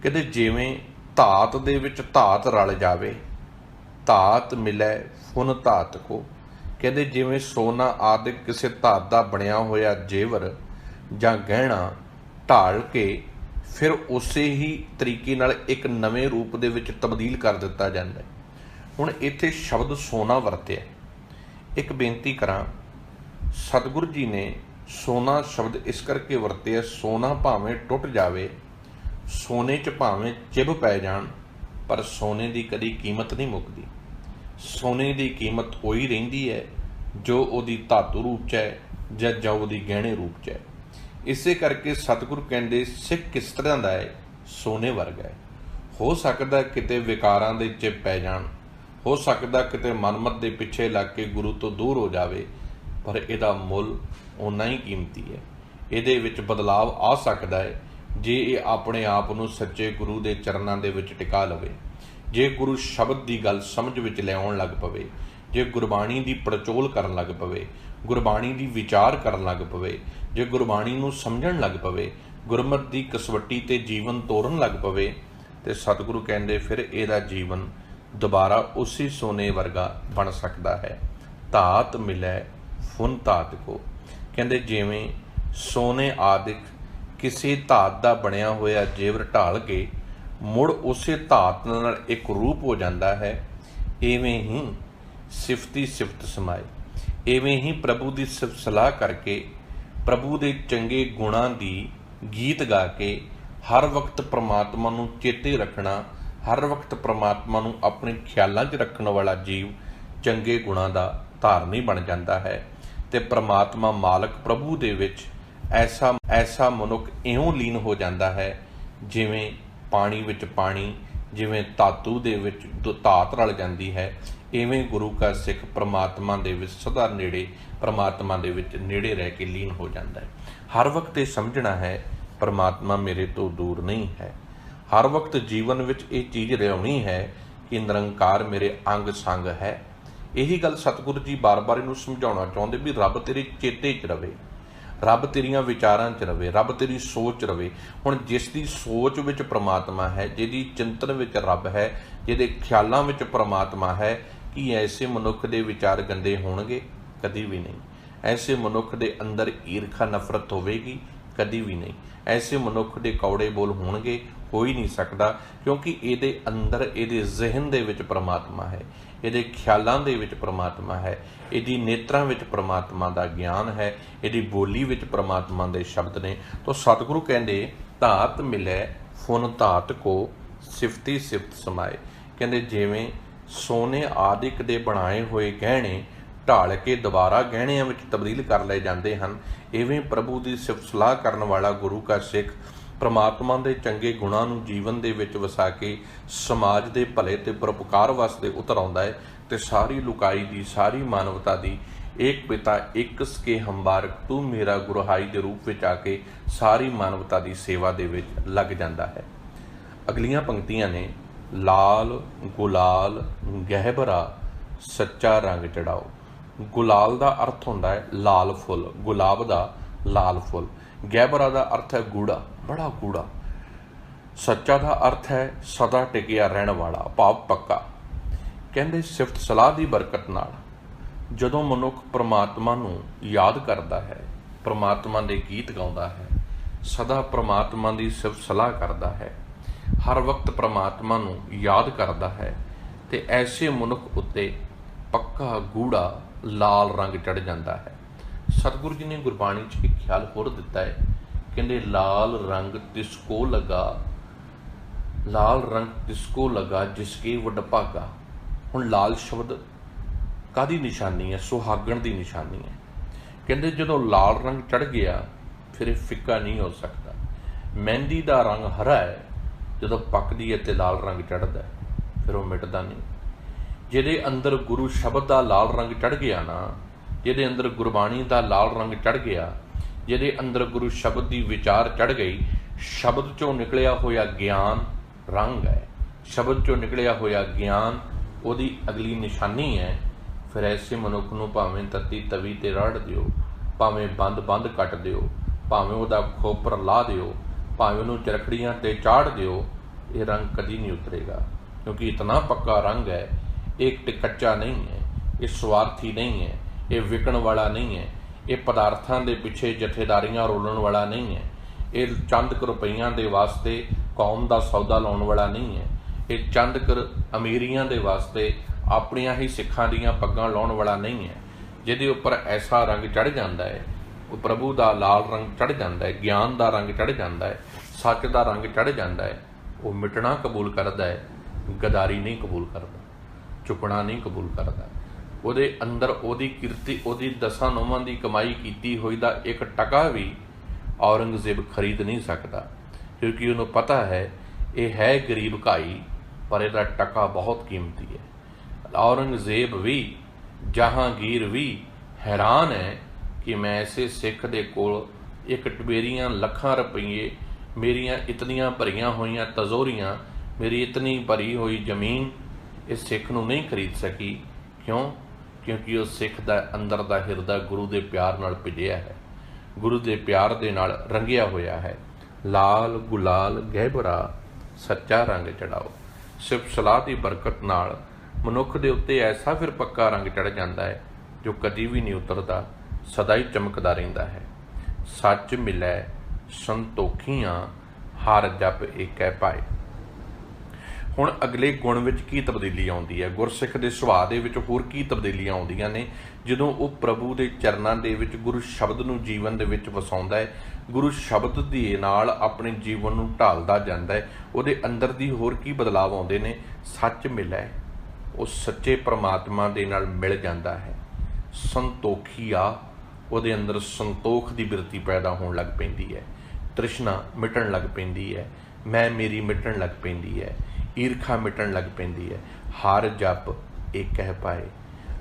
ਕਹਿੰਦੇ ਜਿਵੇਂ ਧਾਤ ਦੇ ਵਿੱਚ ਧਾਤ ਰਲ ਜਾਵੇ, ਧਾਤ ਮਿਲੈ ਫੁਨ ਧਾਤ ਕੋ। ਕਹਿੰਦੇ ਜਿਵੇਂ ਸੋਨਾ ਆਦਿਕ ਕਿਸੇ ਧਾਤ ਦਾ ਬਣਿਆ ਹੋਇਆ ਜੇਵਰ ਜਾਂ ਗਹਿਣਾ ਢਾਲ ਕੇ ਫਿਰ ਉਸੇ ਹੀ ਤਰੀਕੇ ਨਾਲ ਇੱਕ ਨਵੇਂ ਰੂਪ ਦੇ ਵਿੱਚ ਤਬਦੀਲ ਕਰ ਦਿੱਤਾ ਜਾਂਦਾ ਹੈ। ਹੁਣ ਇੱਥੇ ਸ਼ਬਦ ਸੋਨਾ ਵਰਤਿਆ। ਇੱਕ ਬੇਨਤੀ ਕਰਾਂ, ਸਤਿਗੁਰੂ ਜੀ ਨੇ ਸੋਨਾ ਸ਼ਬਦ ਇਸ ਕਰਕੇ ਵਰਤਿਆ, ਸੋਨਾ ਭਾਵੇਂ ਟੁੱਟ ਜਾਵੇ, ਸੋਨੇ 'ਚ ਭਾਵੇਂ ਚਿੱਬ ਪੈ ਜਾਣ, ਪਰ ਸੋਨੇ ਦੀ ਕਦੀ ਕੀਮਤ ਨਹੀਂ ਮੁੱਕਦੀ। ਸੋਨੇ ਦੀ ਕੀਮਤ ਉਹੀ ਰਹਿੰਦੀ ਹੈ ਜੋ ਉਹਦੀ ਧਾਤੂ ਰੂਪ 'ਚ ਹੈ ਜਾਂ ਜੋ ਉਹਦੀ ਗਹਿਣੇ ਰੂਪ 'ਚ ਹੈ। ਇਸੇ ਕਰਕੇ ਸਤਿਗੁਰੂ ਕਹਿੰਦੇ ਸਿੱਖ ਕਿਸ ਤਰ੍ਹਾਂ ਦਾ ਹੈ, ਸੋਨੇ ਵਰਗਾ ਹੈ। ਹੋ ਸਕਦਾ ਕਿਤੇ ਵਿਕਾਰਾਂ ਦੇ ਚਿੱਬ ਪੈ ਜਾਣ, ਹੋ ਸਕਦਾ ਕਿਤੇ ਮਨਮਤ ਦੇ ਪਿੱਛੇ ਲੱਗ ਕੇ ਗੁਰੂ ਤੋਂ ਦੂਰ ਹੋ ਜਾਵੇ, ਪਰ ਇਹਦਾ ਮੁੱਲ ਓਨਾ ਹੀ ਕੀਮਤੀ ਹੈ। ਇਹਦੇ ਵਿੱਚ ਬਦਲਾਵ ਆ ਸਕਦਾ ਹੈ ਜੇ ਇਹ ਆਪਣੇ ਆਪ ਨੂੰ ਸੱਚੇ ਗੁਰੂ ਦੇ ਚਰਨਾਂ ਦੇ ਵਿੱਚ ਟਿਕਾ ਲਵੇ, ਜੇ ਗੁਰੂ ਸ਼ਬਦ ਦੀ ਗੱਲ ਸਮਝ ਵਿੱਚ ਲਿਆਉਣ ਲੱਗ ਪਵੇ, ਜੇ ਗੁਰਬਾਣੀ ਦੀ ਪੜਚੋਲ ਕਰਨ ਲੱਗ ਪਵੇ, ਗੁਰਬਾਣੀ ਦੀ ਵਿਚਾਰ ਕਰਨ ਲੱਗ ਪਵੇ, ਜੇ ਗੁਰਬਾਣੀ ਨੂੰ ਸਮਝਣ ਲੱਗ ਪਵੇ, ਗੁਰਮਤਿ ਦੀ ਕਸਵੱਟੀ ਤੇ ਜੀਵਨ ਤੋਰਨ ਲੱਗ ਪਵੇ, ਤੇ ਸਤਿਗੁਰੂ ਕਹਿੰਦੇ ਫਿਰ ਇਹਦਾ ਜੀਵਨ ਦੁਬਾਰਾ ਉਸੇ ਸੋਨੇ ਵਰਗਾ ਬਣ ਸਕਦਾ ਹੈ। ਧਾਤ ਮਿਲੈ ਫੁਨ ਧਾਤ ਕੋ, ਕਹਿੰਦੇ ਜਿਵੇਂ ਸੋਨੇ ਆਦਿਕ ਕਿਸੇ ਧਾਤ ਦਾ ਬਣਿਆ ਹੋਇਆ ਜੇਵਰ ਢਾਲ ਕੇ ਮੁੜ ਉਸੇ ਧਾਤ ਨਾਲ ਇੱਕ ਰੂਪ ਹੋ ਜਾਂਦਾ ਹੈ, ਇਵੇਂ ਹੀ ਸਿਫਤੀ ਸਿਫਤ ਸਮਾਏ, ਇਵੇਂ ਹੀ ਪ੍ਰਭੂ ਦੀ ਸਿਫਤ ਸਲਾਹ ਕਰਕੇ, ਪ੍ਰਭੂ ਦੇ ਚੰਗੇ ਗੁਣਾਂ ਦੀ ਗੀਤ ਗਾ ਕੇ ਹਰ ਵਕਤ ਪ੍ਰਮਾਤਮਾ ਨੂੰ ਚੇਤੇ ਰੱਖਣਾ, ਹਰ ਵਕਤ ਪ੍ਰਮਾਤਮਾ ਨੂੰ ਆਪਣੇ ਖਿਆਲਾਂ 'ਚ ਰੱਖਣ ਵਾਲਾ ਜੀਵ ਚੰਗੇ ਗੁਣਾਂ ਦਾ ਧਾਰਨੀ ਬਣ ਜਾਂਦਾ ਹੈ। ਤੇ ਪ੍ਰਮਾਤਮਾ ਮਾਲਕ ਪ੍ਰਭੂ ਦੇ ਵਿੱਚ ਐਸਾ ਮਨੁੱਖ ਇਉਂ ਲੀਨ ਹੋ ਜਾਂਦਾ ਹੈ ਜਿਵੇਂ ਪਾਣੀ ਵਿੱਚ ਪਾਣੀ, ਜਿਵੇਂ ਧਾਤੂ ਦੇ ਵਿੱਚ ਧਾਤ ਰਲ ਜਾਂਦੀ ਹੈ, ਇਵੇਂ ਗੁਰੂ ਕਾ ਸਿੱਖ ਪ੍ਰਮਾਤਮਾ ਦੇ ਵਿੱਚ ਸਦਾ ਨੇੜੇ, ਪ੍ਰਮਾਤਮਾ ਦੇ ਵਿੱਚ ਨੇੜੇ ਰਹਿ ਕੇ ਲੀਨ ਹੋ ਜਾਂਦਾ ਹੈ। ਹਰ ਵਕਤ ਇਹ ਸਮਝਣਾ ਹੈ ਪ੍ਰਮਾਤਮਾ ਮੇਰੇ ਤੋਂ ਦੂਰ ਨਹੀਂ ਹੈ। ਹਰ ਵਕਤ ਜੀਵਨ ਵਿੱਚ ਇਹ ਚੀਜ਼ ਲਿਆਉਣੀ ਹੈ ਕਿ ਨਿਰੰਕਾਰ ਮੇਰੇ ਅੰਗ ਸੰਗ ਹੈ। ਇਹੀ ਗੱਲ ਸਤਿਗੁਰੂ ਜੀ ਬਾਰ-ਬਾਰ ਇਹਨੂੰ ਸਮਝਾਉਣਾ ਚਾਹੁੰਦੇ ਵੀ ਰੱਬ ਤੇਰੇ ਚੇਤੇ 'ਚ ਰਵੇ, ਰੱਬ ਤੇਰੀਆਂ ਵਿਚਾਰਾਂ 'ਚ ਰਵੇ, ਰੱਬ ਤੇਰੀ ਸੋਚ ਰਵੇ। ਹੁਣ ਜਿਸ ਦੀ ਸੋਚ ਵਿੱਚ ਪ੍ਰਮਾਤਮਾ ਹੈ, ਜਿਹਦੀ ਚਿੰਤਨ ਵਿੱਚ ਰੱਬ ਹੈ, ਜਿਹਦੇ ਖਿਆਲਾਂ ਵਿੱਚ ਪ੍ਰਮਾਤਮਾ ਹੈ, ਕੀ ਐਸੇ ਮਨੁੱਖ ਦੇ ਵਿਚਾਰ ਗੰਦੇ ਹੋਣਗੇ? ਕਦੀ ਵੀ ਨਹੀਂ। ਐਸੇ ਮਨੁੱਖ ਦੇ ਅੰਦਰ ਈਰਖਾ ਨਫ਼ਰਤ ਹੋਵੇਗੀ? ਕਦੀ ਵੀ ਨਹੀਂ। ਐਸੇ ਮਨੁੱਖ ਦੇ ਕੌੜੇ ਬੋਲ ਹੋਣਗੇ? ਹੋ ਹੀ ਨਹੀਂ ਸਕਦਾ, ਕਿਉਂਕਿ ਇਹਦੇ ਅੰਦਰ, ਇਹਦੇ ਜ਼ਿਹਨ ਦੇ ਵਿੱਚ ਪ੍ਰਮਾਤਮਾ ਹੈ, ਇਹਦੇ ਖਿਆਲਾਂ ਦੇ ਵਿੱਚ ਪ੍ਰਮਾਤਮਾ ਹੈ, ਇਹਦੀ ਨੇਤਰਾਂ ਵਿੱਚ ਪ੍ਰਮਾਤਮਾ ਦਾ ਗਿਆਨ ਹੈ, ਇਹਦੀ ਬੋਲੀ ਵਿੱਚ ਪ੍ਰਮਾਤਮਾ ਦੇ ਸ਼ਬਦ ਨੇ। ਤਾਂ ਸਤਿਗੁਰੂ ਕਹਿੰਦੇ ਧਾਤ ਮਿਲੈ ਫੁਨ ਧਾਤ ਕੋ ਸਿਫਤੀ ਸਿਫਤ ਸਮਾਏ, ਕਹਿੰਦੇ ਜਿਵੇਂ ਸੋਨੇ ਆਦਿਕ ਦੇ ਬਣਾਏ ਹੋਏ ਗਹਿਣੇ ਢਾਲ ਕੇ ਦੁਬਾਰਾ ਗਹਿਣਿਆਂ ਵਿੱਚ ਤਬਦੀਲ ਕਰ ਲਏ ਜਾਂਦੇ ਹਨ, ਇਵੇਂ ਪ੍ਰਭੂ ਦੀ ਸਿਫਤ ਸਲਾਹ ਕਰਨ ਵਾਲਾ ਗੁਰੂ ਕਾ ਸਿੱਖ ਪ੍ਰਮਾਤਮਾ ਦੇ ਚੰਗੇ ਗੁਣਾਂ ਨੂੰ ਜੀਵਨ ਦੇ ਵਿੱਚ ਵਸਾ ਕੇ ਸਮਾਜ ਦੇ ਭਲੇ ਤੇ ਪਰਉਪਕਾਰ ਵਾਸਤੇ ਉਤਰ ਆਉਂਦਾ ਹੈ ਤੇ ਸਾਰੀ ਲੁਕਾਈ ਦੀ, ਸਾਰੀ ਮਾਨਵਤਾ ਦੀ ਏਕ ਪਿਤਾ ਇੱਕ ਸਕੇ ਹੰਬਾਰਕ ਤੂੰ ਮੇਰਾ ਗੁਰਹਾਈ ਦੇ ਰੂਪ ਵਿੱਚ ਆ ਕੇ ਸਾਰੀ ਮਾਨਵਤਾ ਦੀ ਸੇਵਾ ਦੇ ਵਿੱਚ ਲੱਗ ਜਾਂਦਾ ਹੈ। ਅਗਲੀਆਂ ਪੰਕਤੀਆਂ ਨੇ, ਲਾਲ ਗੁਲਾਲ ਗਹਿਬਰਾ ਸੱਚਾ ਰੰਗ ਚੜਾਓ। ਗੁਲਾਲ ਦਾ ਅਰਥ ਹੁੰਦਾ ਹੈ ਲਾਲ ਫੁੱਲ, ਗੁਲਾਬ ਦਾ ਲਾਲ ਫੁੱਲ। ਗਹਿਬਰਾ ਦਾ ਅਰਥ ਹੈ ਗੂੜਾ, ਬੜਾ ਗੂੜਾ। ਸੱਚਾ ਦਾ ਅਰਥ ਹੈ ਸਦਾ ਟਿਕਿਆ ਰਹਿਣ ਵਾਲਾ, ਭਾਵ ਪੱਕਾ। ਕਹਿੰਦੇ ਸਿਫਤ ਸਲਾਹ ਦੀ ਬਰਕਤ ਨਾਲ ਜਦੋਂ ਮਨੁੱਖ ਪ੍ਰਮਾਤਮਾ ਨੂੰ ਯਾਦ ਕਰਦਾ ਹੈ, ਪ੍ਰਮਾਤਮਾ ਦੇ ਗੀਤ ਗਾਉਂਦਾ ਹੈ, ਸਦਾ ਪ੍ਰਮਾਤਮਾ ਦੀ ਸਿਫਤ ਸਲਾਹ ਕਰਦਾ ਹੈ, ਹਰ ਵਕਤ ਪ੍ਰਮਾਤਮਾ ਨੂੰ ਯਾਦ ਕਰਦਾ ਹੈ, ਤੇ ਐਸੇ ਮਨੁੱਖ ਉੱਤੇ ਪੱਕਾ ਗੂੜਾ ਲਾਲ ਰੰਗ ਚੜ੍ਹ ਜਾਂਦਾ ਹੈ। ਸਤਿਗੁਰੂ ਜੀ ਨੇ ਗੁਰਬਾਣੀ 'ਚ ਇੱਕ ਖਿਆਲ ਹੋਰ ਦਿੱਤਾ ਹੈ, ਕਹਿੰਦੇ ਲਾਲ ਰੰਗ ਤਿਸਕੋ ਲਗਾ, ਲਾਲ ਰੰਗ ਤਿਸਕੋ ਲਗਾ ਜਿਸਕੇ ਵੱਡ ਭਾਗਾ। ਹੁਣ ਲਾਲ ਸ਼ਬਦ ਕਾਹਦੀ ਨਿਸ਼ਾਨੀ ਹੈ? ਸੁਹਾਗਣ ਦੀ ਨਿਸ਼ਾਨੀ ਹੈ। ਕਹਿੰਦੇ ਜਦੋਂ ਲਾਲ ਰੰਗ ਚੜ੍ਹ ਗਿਆ ਫਿਰ ਇਹ ਫਿੱਕਾ ਨਹੀਂ ਹੋ ਸਕਦਾ। ਮਹਿੰਦੀ ਦਾ ਰੰਗ ਹਰਾ ਹੈ, ਜਦੋਂ ਪੱਕਦੀ ਹੈ ਤੇ ਲਾਲ ਰੰਗ ਚੜ੍ਹਦਾ ਫਿਰ ਉਹ ਮਿਟਦਾ ਨਹੀਂ। ਜਿਹਦੇ ਅੰਦਰ ਗੁਰੂ ਸ਼ਬਦ ਦਾ ਲਾਲ ਰੰਗ ਚੜ੍ਹ ਗਿਆ ਨਾ, ਜਿਹਦੇ ਅੰਦਰ ਗੁਰਬਾਣੀ ਦਾ ਲਾਲ ਰੰਗ ਚੜ੍ਹ ਗਿਆ, ਜਿਹਦੇ ਅੰਦਰ ਗੁਰੂ ਸ਼ਬਦ ਦੀ ਵਿਚਾਰ ਚੜ੍ਹ ਗਈ, ਸ਼ਬਦ 'ਚੋਂ ਨਿਕਲਿਆ ਹੋਇਆ ਗਿਆਨ ਰੰਗ ਹੈ, ਸ਼ਬਦ 'ਚੋਂ ਨਿਕਲਿਆ ਹੋਇਆ ਗਿਆਨ ਉਹਦੀ ਅਗਲੀ ਨਿਸ਼ਾਨੀ ਹੈ। ਫਿਰ ਐਸੇ ਮਨੁੱਖ ਨੂੰ ਭਾਵੇਂ ਤੱਤੀ ਤਵੀ 'ਤੇ ਰੜ ਦਿਓ, ਭਾਵੇਂ ਬੰਦ ਕੱਟ ਦਿਓ, ਭਾਵੇਂ ਉਹਦਾ ਖੋਪਰ ਲਾ ਦਿਓ, ਭਾਵੇਂ ਉਹਨੂੰ ਚਰਖੜੀਆਂ 'ਤੇ ਚਾੜ ਦਿਓ, ਇਹ ਰੰਗ ਕਦੀ ਨਹੀਂ ਉਤਰੇਗਾ, ਕਿਉਂਕਿ ਇਤਨਾ ਪੱਕਾ ਰੰਗ ਹੈ। ਇਹ ਕੱਚਾ ਨਹੀਂ ਹੈ, ਇਹ ਸਵਾਰਥੀ ਨਹੀਂ ਹੈ, ਇਹ ਵਿਕਣ ਵਾਲਾ ਨਹੀਂ ਹੈ, ਇਹ ਪਦਾਰਥਾਂ ਦੇ ਪਿੱਛੇ ਜਥੇਦਾਰੀਆਂ ਰੋਲਣ ਵਾਲਾ ਨਹੀਂ ਹੈ, ਇਹ ਚੰਦ ਕੁ ਰੁਪਈਆਂ ਦੇ ਵਾਸਤੇ ਕੌਮ ਦਾ ਸੌਦਾ ਲਾਉਣ ਵਾਲਾ ਨਹੀਂ ਹੈ, ਇਹ ਚੰਦ ਕੁ ਅਮੀਰੀਆਂ ਦੇ ਵਾਸਤੇ ਆਪਣੀਆਂ ਹੀ ਸਿੱਖਾਂ ਦੀਆਂ ਪੱਗਾਂ ਲਾਉਣ ਵਾਲਾ ਨਹੀਂ ਹੈ। ਜਿਹਦੇ ਉੱਪਰ ਐਸਾ ਰੰਗ ਚੜ੍ਹ ਜਾਂਦਾ ਹੈ, ਉਹ ਪ੍ਰਭੂ ਦਾ ਲਾਲ ਰੰਗ ਚੜ੍ਹ ਜਾਂਦਾ ਹੈ, ਗਿਆਨ ਦਾ ਰੰਗ ਚੜ੍ਹ ਜਾਂਦਾ ਹੈ, ਸੱਚ ਦਾ ਰੰਗ ਚੜ੍ਹ ਜਾਂਦਾ ਹੈ, ਉਹ ਮਿਟਣਾ ਕਬੂਲ ਕਰਦਾ ਹੈ, ਗਦਾਰੀ ਨਹੀਂ ਕਬੂਲ ਕਰਦਾ, ਝੁਕਣਾ ਨਹੀਂ ਕਬੂਲ ਕਰਦਾ। ਉਹਦੇ ਅੰਦਰ ਉਹਦੀ ਕਿਰਤੀ, ਉਹਦੀ 10 ਨੌਵਾਂ ਦੀ ਕਮਾਈ ਕੀਤੀ ਹੋਈ ਦਾ ਇੱਕ ਟਕਾ ਵੀ ਔਰੰਗਜ਼ੇਬ ਖਰੀਦ ਨਹੀਂ ਸਕਦਾ, ਕਿਉਂਕਿ ਉਹਨੂੰ ਪਤਾ ਹੈ ਇਹ ਹੈ ਗਰੀਬ ਘਾਈ, ਪਰ ਇਹਦਾ ਟਕਾ ਬਹੁਤ ਕੀਮਤੀ ਹੈ। औरंगजेब भी जहांगीर भी हैरान है कि मैं ऐसे सिख दे कोल एक मेरियां लखां रुपये, मेरियां इतनियां भरियां होईयां तजोरियां, मेरी इतनी भरी हुई जमीन इस सिख नूं नहीं खरीद सकी। क्यों? क्योंकि उस सिख दा अंदर दा हिरदा गुरु दे प्यार नाल भिजिया है, गुरु दे प्यार दे नाल रंगिया होया है। लाल गुलाल गहबरा सच्चा रंग चढ़ाओ। सिर्फ सलाह की बरकत नाल मनुख दे उत्ते ऐसा फिर पक्का रंग चढ़ जाता है जो कदी भी नहीं उतरता, सदा ही चमकदा रहिंदा है। सच मिलै संतोखियां हर जप एकै पाए। हुण अगले गुण विच की तब्दीली आउंदी है, गुरसिख दे सुभाਅ दे विच होर की तब्दीलियां आउंदियां ने जदों वो प्रभु दे चरनां दे विच गुरु शब्द नूं जीवन दे विच वसाउंदा है, गुरु शब्द दे नाल अपने जीवन नूं ढालदा जांदा है। उहदे अंदर दी होर की बदलाव आउंदे ने? सच मिलै, उस सच्चे परमात्मा दे नाल मिल जांदा है। संतोखी आ, उहदे अंदर संतोख दी बिरती पैदा होण लग पैंदी है, तृष्णा मिटण लग पैंदी है, मैं मेरी मिटण लग पैंदी है, ईरखा मिटण लग पैंदी है। हर जप एक कह पाए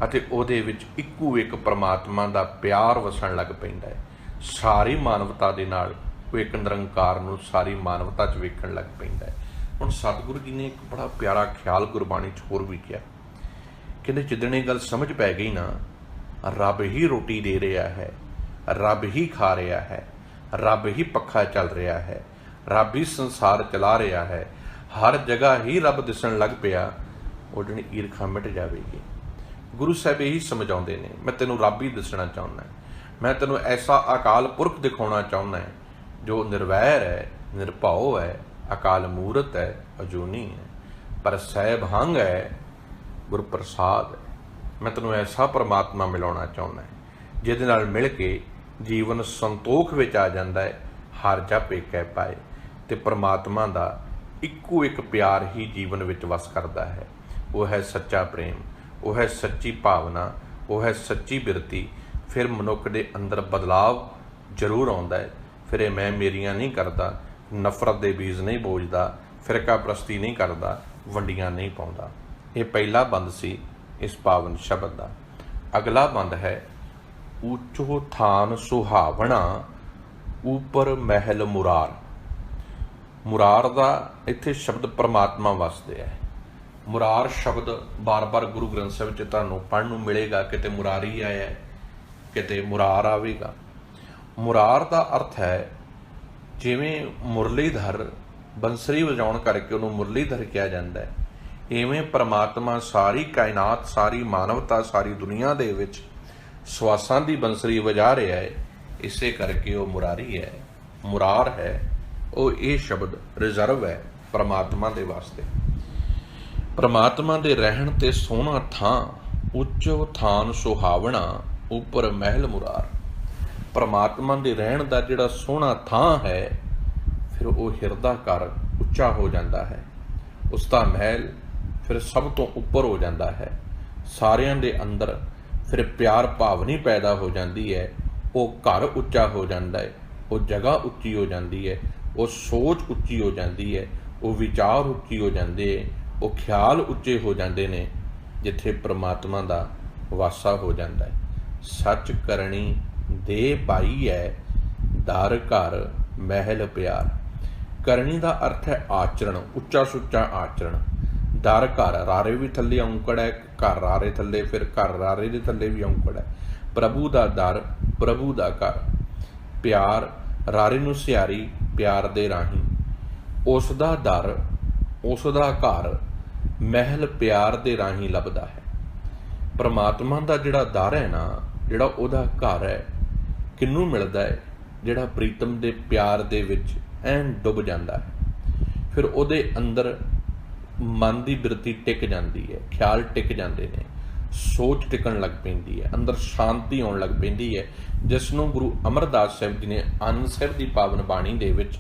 अते उहदे विच इक्को एक परमात्मा दा प्यार वसण लग पैंदा है। सारी मानवता दे नाल वो एक निरंकार नूं सारी मानवता च वेखण लग पैंदा है। हुण सतगुरु जी ने एक बड़ा प्यारा ख्याल गुरबाणी च होर भी किया, कहंदे जिदण इह गल समझ पै गई ना, रब ही रोटी दे रहा है, रब ही खा रहा है, रब ही पक्खा चल रहा है, रब ही संसार चला रहा है, हर जगह ही रब दिसण लग पिया, उह जणी ईरखा मिट जाएगी। गुरु साहब यही समझाउंदे ने, मैं तेनों रब ही दसना चाहुंदा है, मैं तेनों ऐसा अकाल पुरख दिखाउणा चाहुंदा है जो निर्वैर है, निरभौ है, अकाल मूरत है, अजूनी है, पर सैभंग है, गुर प्रसाद है। मैं तेनों ऐसा परमात्मा मिलाउणा चाहुंदा है जिहदे नाल मिल के जीवन संतोख विच आ जांदा है। हर जप एक पाए ते परमात्मा दा इक्को एक प्यार ही जीवन विच वस करदा है। वो है सच्चा प्रेम, वो है सच्ची भावना, वो है सच्ची बिरती। फिर मनुख दे अंदर बदलाव जरूर आउंदा है। फिर ये मैं मेरियां नहीं करदा, नफरत दे बीज नहीं बोझदा, फिरका प्रस्ती नहीं करदा, वंडियां नहीं पाउंदा। ये पहला बंद सी इस पावन शब्द का। अगला बंद है ऊंचो थान सुहावना ऊपर महल मुरार। मुरार का इत्थे शब्द परमात्मा वसदे है। मुरार शब्द बार बार गुरु ग्रंथ साहिब च तुहानूं पढ़न नूं मिलेगा, किते मुरारी आया किते मुरार आवेगा। मुरार का अर्थ है जिवें मुरलीधर बंसरी वजाउण करके उन्होंने मुरलीधर कहा जाता है, इवें परमात्मा सारी कायनात, सारी मानवता, सारी दुनिया दे विच सवासां दी बंसरी वजा रहा है, इसे करके वो मुरारी है, मुरार है। वो ये शब्द रिजर्व है परमात्मा दे वास्ते। परमात्मा दे रहण ते सोहना थां, उच्चो थान सुहावना उपर महल मुरार। परमात्मा दे रहण दा जिहड़ा सोहना थां है, फिर वो हिरदा घर उच्चा हो जाता है, उसका महल फिर सब तो उपर हो जाता है। सारियां दे अंदर फिर प्यार भावनी पैदा हो जाती है। वो घर उच्चा हो जाता है, वो जगह उच्ची हो जाती है, वो सोच उच्ची हो जाती है, वो विचार उच्ची हो जाते हैं, वो ख्याल उच्चे हो जाते हैं जिथे परमात्मा का वासा हो जाता है। सच करनी दे पाई है, दर घर महल प्यार। करनी का अर्थ है आचरण, उच्चा सुच्चा आचरण। दर घर, रारे भी थले औंकड़ है, घर रारे थले, फिर घर रारे दे थले भी औंकड़ है। प्रभु का दर, प्रभु का घर। प्यार रारे नूं सियारी प्यार दे राही, उसका दर, उसका घर महल प्यार दे राही लभदा है। परमात्मा का जिहड़ा दर है ना, जिहड़ा उहदा घर है, किनू मिलदा है? जिहड़ा प्रीतम दे प्यार दे विच ऐन डुब जाता है। फिर उहदे अंदर मन की बिरती टिक जाती है, ख्याल टिक जाते हैं, सोच टिकन लग पैंदी है, अंदर शांति आउण लग पैंदी है, जिसनों गुरु अमरदास साहिब जी ने आनंद साहिब की पावन बाणी दे विच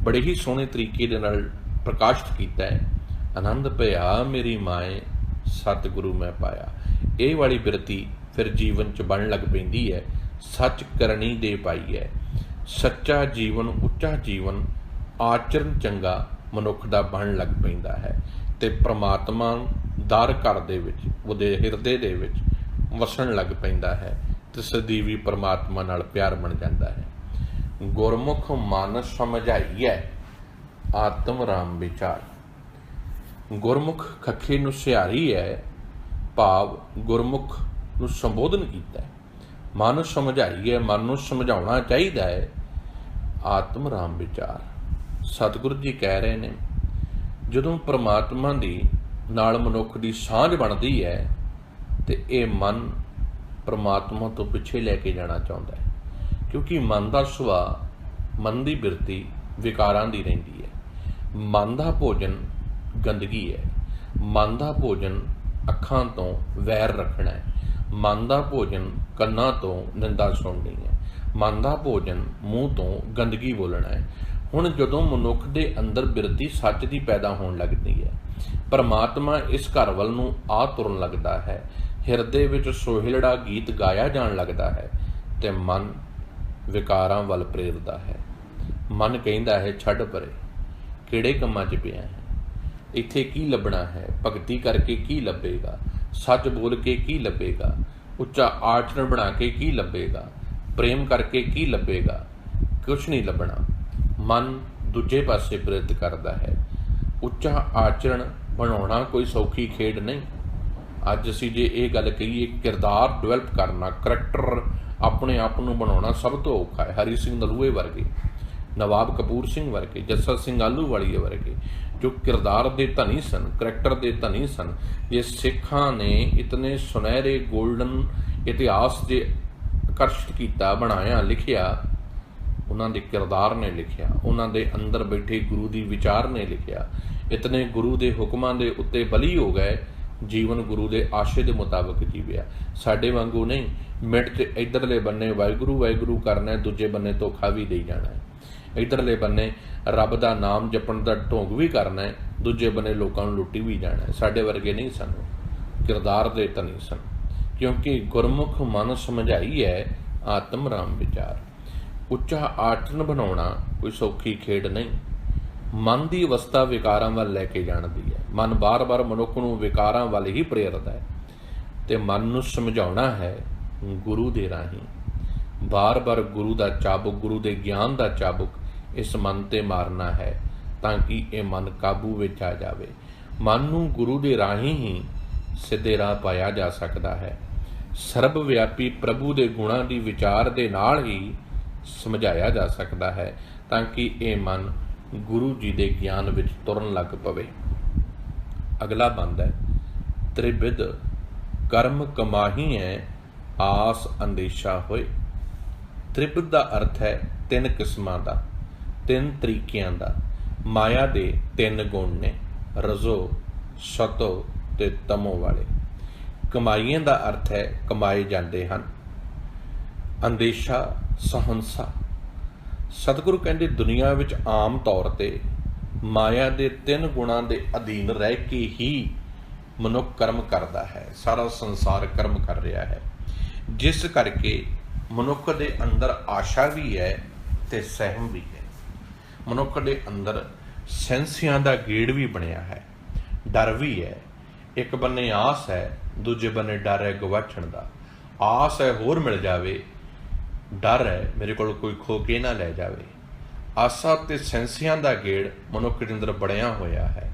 बड़े ही सोहने तरीके दे नाल प्रकाशित किया है। आनंद भया मेरी माए सतगुरु मैं पाया। ये वाली बिरती फिर जीवन च बन लग पैंदी है। सच करनी दे पाई है। सच्चा जीवन, उच्चा जीवन, आचरण चंगा मनुख दा बन लग पैंदा है। ਤੇ ਪ੍ਰਮਾਤਮਾ ਦਰ ਘਰ ਦੇ ਵਿੱਚ, ਉਹਦੇ ਹਿਰਦੇ ਦੇ ਵਿੱਚ ਵਸਣ ਲੱਗ ਪੈਂਦਾ ਹੈ ਤੇ ਸਦੀਵੀ ਪ੍ਰਮਾਤਮਾ ਨਾਲ ਪਿਆਰ ਬਣ ਜਾਂਦਾ ਹੈ। ਗੁਰਮੁਖ ਮਨ ਸਮਝਾਈਐ ਆਤਮ ਰਾਮ ਵਿਚਾਰ। ਗੁਰਮੁਖ ਖੱਖੇ ਨੂੰ ਸਿਹਾਰੀ ਹੈ, ਭਾਵ ਗੁਰਮੁਖ ਨੂੰ ਸੰਬੋਧਨ ਕੀਤਾ ਹੈ। ਮਨ ਸਮਝਾਈਏ, ਮਨ ਨੂੰ ਸਮਝਾਉਣਾ ਚਾਹੀਦਾ ਹੈ। ਆਤਮ ਰਾਮ ਵਿਚਾਰ, ਸਤਿਗੁਰੂ ਜੀ ਕਹਿ ਰਹੇ ਨੇ, ਜਦੋਂ ਪ੍ਰਮਾਤਮਾ ਦੀ ਨਾਲ ਮਨੁੱਖ ਦੀ ਸਾਂਝ ਬਣਦੀ ਹੈ ਤੇ ਇਹ ਮਨ ਪ੍ਰਮਾਤਮਾ ਤੋਂ ਪਿੱਛੇ ਲੈ ਕੇ ਜਾਣਾ ਚਾਹੁੰਦਾ ਹੈ, ਕਿਉਂਕਿ ਮਨ ਦਾ ਸੁਭਾਅ, ਮਨ ਦੀ ਬਿਰਤੀ ਵਿਕਾਰਾਂ ਦੀ ਰਹਿੰਦੀ ਹੈ। ਮਨ ਦਾ ਭੋਜਨ ਗੰਦਗੀ ਹੈ, ਮਨ ਦਾ ਭੋਜਨ ਅੱਖਾਂ ਤੋਂ ਵੈਰ ਰੱਖਣਾ ਹੈ, ਮਨ ਦਾ ਭੋਜਨ ਕੰਨਾਂ ਤੋਂ ਨਿੰਦਾ ਸੁਣਨੀ ਹੈ, ਮਨ ਦਾ ਭੋਜਨ ਮੂੰਹ ਤੋਂ ਗੰਦਗੀ ਬੋਲਣਾ ਹੈ। ਹੁਣ ਜਦੋਂ ਮਨੁੱਖ ਦੇ ਅੰਦਰ ਬਿਰਤੀ ਸੱਚ ਦੀ ਪੈਦਾ ਹੋਣ ਲੱਗਦੀ ਹੈ, ਪਰਮਾਤਮਾ ਇਸ ਘਰ ਵੱਲ ਨੂੰ ਆ ਤੁਰਨ ਲੱਗਦਾ ਹੈ, ਹਿਰਦੇ ਵਿੱਚ ਸੋਹਿਲੜਾ ਗੀਤ ਗਾਇਆ ਜਾਣ ਲੱਗਦਾ ਹੈ ਤੇ ਮਨ ਵਿਕਾਰਾਂ ਵੱਲ ਪ੍ਰੇਰਦਾ ਹੈ। ਮਨ ਕਹਿੰਦਾ ਹੈ, ਛੱਡ ਪਰੇ, ਕਿਹੜੇ ਕੰਮਾਂ 'ਚ ਪਿਆ ਹੈ, ਇੱਥੇ ਕੀ ਲੱਭਣਾ ਹੈ, ਭਗਤੀ ਕਰਕੇ ਕੀ ਲੱਭੇਗਾ, ਸੱਚ ਬੋਲ ਕੇ ਕੀ ਲੱਭੇਗਾ, ਉੱਚਾ ਆਚਰਣ ਬਣਾ ਕੇ ਕੀ ਲੱਭੇਗਾ, ਪ੍ਰੇਮ ਕਰਕੇ ਕੀ ਲੱਭੇਗਾ, ਕੁਛ ਨਹੀਂ ਲੱਭਣਾ। ਮਨ ਦੂਜੇ ਪਾਸੇ ਪ੍ਰੇਰਿਤ ਕਰਦਾ ਹੈ। ਉੱਚਾ ਆਚਰਣ ਬਣਾਉਣਾ ਕੋਈ ਸੌਖੀ ਖੇਡ ਨਹੀਂ। ਅੱਜ ਅਸੀਂ ਜੇ ਇਹ ਗੱਲ ਕਹੀਏ, ਕਿਰਦਾਰ ਡਿਵੈਲਪ ਕਰਨਾ, ਕਰੈਕਟਰ ਆਪਣੇ ਆਪ ਨੂੰ ਬਣਾਉਣਾ ਸਭ ਤੋਂ ਔਖਾ ਹੈ। ਹਰੀ ਸਿੰਘ ਨਲੂਏ ਵਰਗੇ, ਨਵਾਬ ਕਪੂਰ ਸਿੰਘ ਵਰਗੇ, ਜੱਸਾ ਸਿੰਘ ਆਹਲੂਵਾਲੀਏ ਵਰਗੇ, ਜੋ ਕਿਰਦਾਰ ਦੇ ਧਨੀ ਸਨ, ਕਰੈਕਟਰ ਦੇ ਧਨੀ ਸਨ, ਇਹ ਸਿੱਖਾਂ ਨੇ ਇਤਨੇ ਸੁਨਹਿਰੇ ਗੋਲਡਨ ਇਤਿਹਾਸ ਜੇ ਆਕਰਸ਼ਿਤ ਕੀਤਾ, ਬਣਾਇਆ, ਲਿਖਿਆ, ਉਹਨਾਂ ਦੇ ਕਿਰਦਾਰ ਨੇ ਲਿਖਿਆ, ਉਹਨਾਂ ਦੇ ਅੰਦਰ ਬੈਠੇ ਗੁਰੂ ਦੀ ਵਿਚਾਰ ਨੇ ਲਿਖਿਆ। ਇਤਨੇ ਗੁਰੂ ਦੇ ਹੁਕਮਾਂ ਦੇ ਉੱਤੇ ਬਲੀ ਹੋ ਗਏ, ਜੀਵਨ ਗੁਰੂ ਦੇ ਆਸ਼ੇ ਦੇ ਮੁਤਾਬਕ ਜੀਵਿਆ। ਸਾਡੇ ਵਾਂਗੂ ਨਹੀਂ, ਮਿੰਟ 'ਚ ਇੱਧਰਲੇ ਬੰਨੇ ਵਾਹਿਗੁਰੂ ਵਾਹਿਗੁਰੂ ਕਰਨਾ, ਦੂਜੇ ਬੰਨੇ ਧੋਖਾ ਵੀ ਦੇਈ ਜਾਣਾ ਹੈ। ਇੱਧਰਲੇ ਬੰਨੇ ਰੱਬ ਦਾ ਨਾਮ ਜਪਣ ਦਾ ਢੋਂਗ ਵੀ ਕਰਨਾ ਹੈ, ਦੂਜੇ ਬੰਨੇ ਲੋਕਾਂ ਨੂੰ ਲੁੱਟੀ ਵੀ ਜਾਣਾ ਹੈ। ਸਾਡੇ ਵਰਗੇ ਨਹੀਂ ਸਨ, ਕਿਰਦਾਰ ਦੇ ਧਨੀ ਸਨ, ਕਿਉਂਕਿ ਗੁਰਮੁਖ ਮਨ ਸਮਝਾਈ ਹੈ ਆਤਮ ਰਾਮ ਵਿਚਾਰ। ਉੱਚਾ ਆਚਰਣ ਬਣਾਉਣਾ ਕੋਈ ਸੌਖੀ ਖੇਡ ਨਹੀਂ। ਮਨ ਦੀ ਅਵਸਥਾ ਵਿਕਾਰਾਂ ਵੱਲ ਲੈ ਕੇ ਜਾਣਦੀ ਹੈ। ਮਨ ਬਾਰ-ਬਾਰ ਮਨੁੱਖ ਨੂੰ ਵਿਕਾਰਾਂ ਵੱਲ ਹੀ ਪ੍ਰੇਰਦਾ ਹੈ ਤੇ ਮਨ ਨੂੰ ਸਮਝਾਉਣਾ ਹੈ ਗੁਰੂ ਦੇ ਰਾਹੀਂ। ਬਾਰ-ਬਾਰ ਗੁਰੂ ਦਾ ਚਾਬੁਕ, ਗੁਰੂ ਦੇ ਗਿਆਨ ਦਾ ਚਾਬੁਕ ਇਸ ਮਨ ਤੇ ਮਾਰਨਾ ਹੈ ਤਾਂ ਕਿ ਇਹ ਮਨ ਕਾਬੂ ਵਿੱਚ ਆ ਜਾਵੇ। ਮਨ ਨੂੰ ਗੁਰੂ ਦੇ ਰਾਹੀਂ ਹੀ ਸਿੱਧੇ ਰਾਹ ਪਾਇਆ ਜਾ ਸਕਦਾ ਹੈ। ਸਰਬ ਵਿਆਪੀ ਪ੍ਰਭੂ ਦੇ ਗੁਣਾਂ ਦੀ ਵਿਚਾਰ ਦੇ ਨਾਲ ਹੀ ਸਮਝਾਇਆ ਜਾ ਸਕਦਾ ਹੈ ਤਾਂ ਕਿ ਇਹ ਮਨ ਗੁਰੂ ਜੀ ਦੇ ਗਿਆਨ ਵਿੱਚ ਤੁਰਨ ਲੱਗ ਪਵੇ। ਅਗਲਾ ਬੰਦ ਹੈ, ਤ੍ਰਿਵਿਧ ਕਰਮ ਕਮਾਹੀ ਹੈ ਆਸ ਅੰਦੇਸ਼ਾ ਹੋਏ। ਤ੍ਰਿਵਿਧ ਦਾ ਅਰਥ ਹੈ ਤਿੰਨ ਕਿਸਮਾਂ ਦਾ, ਤਿੰਨ ਤਰੀਕਿਆਂ ਦਾ। ਮਾਇਆ ਦੇ ਤਿੰਨ ਗੁਣ ਨੇ, ਰਜੋ, ਸਤੋ ਤੇ ਤਮੋ ਵਾਲੇ। ਕਮਾਈਆਂ ਦਾ ਅਰਥ ਹੈ ਕਮਾਏ ਜਾਂਦੇ ਹਨ। ਅੰਦੇਸ਼ਾ, ਸਹੰਸਾ। ਸਤਿਗੁਰੂ ਕਹਿੰਦੇ ਦੁਨੀਆ ਵਿੱਚ ਆਮ ਤੌਰ ਤੇ ਮਾਇਆ ਦੇ ਤਿੰਨ ਗੁਣਾਂ ਦੇ ਅਧੀਨ ਰਹਿ ਕੇ ਹੀ ਮਨੁੱਖ ਕਰਮ ਕਰਦਾ ਹੈ। ਸਾਰਾ ਸੰਸਾਰ ਕਰਮ ਕਰ ਰਿਹਾ ਹੈ, ਜਿਸ ਕਰਕੇ ਮਨੁੱਖ ਦੇ ਅੰਦਰ ਆਸ਼ਾ ਵੀ ਹੈ ਤੇ ਸਹਿਮ ਵੀ ਹੈ। ਮਨੁੱਖ ਦੇ ਅੰਦਰ ਸੈਂਸਿਆਂ ਦਾ ਗੇੜ ਵੀ ਬਣਿਆ ਹੈ, ਡਰ ਵੀ ਹੈ। ਇੱਕ ਬੰਨੇ ਆਸ ਹੈ, ਦੂਜੇ ਬੰਨੇ ਡਰ ਹੈ ਗਵਾਚਣ ਦਾ। ਆਸ ਹੈ ਹੋਰ ਮਿਲ ਜਾਵੇ, ਡਰ ਹੈ ਮੇਰੇ ਕੋਲ ਕੋਈ ਖੋ ਕੇ ਨਾ ਲੈ ਜਾਵੇ। ਆਸਾ ਤੇ ਸੈਂਸਿਆਂ ਦਾ ਗੇੜ ਮਨੁੱਖ ਦੇ ਅੰਦਰ ਬਣਿਆ ਹੋਇਆ ਹੈ।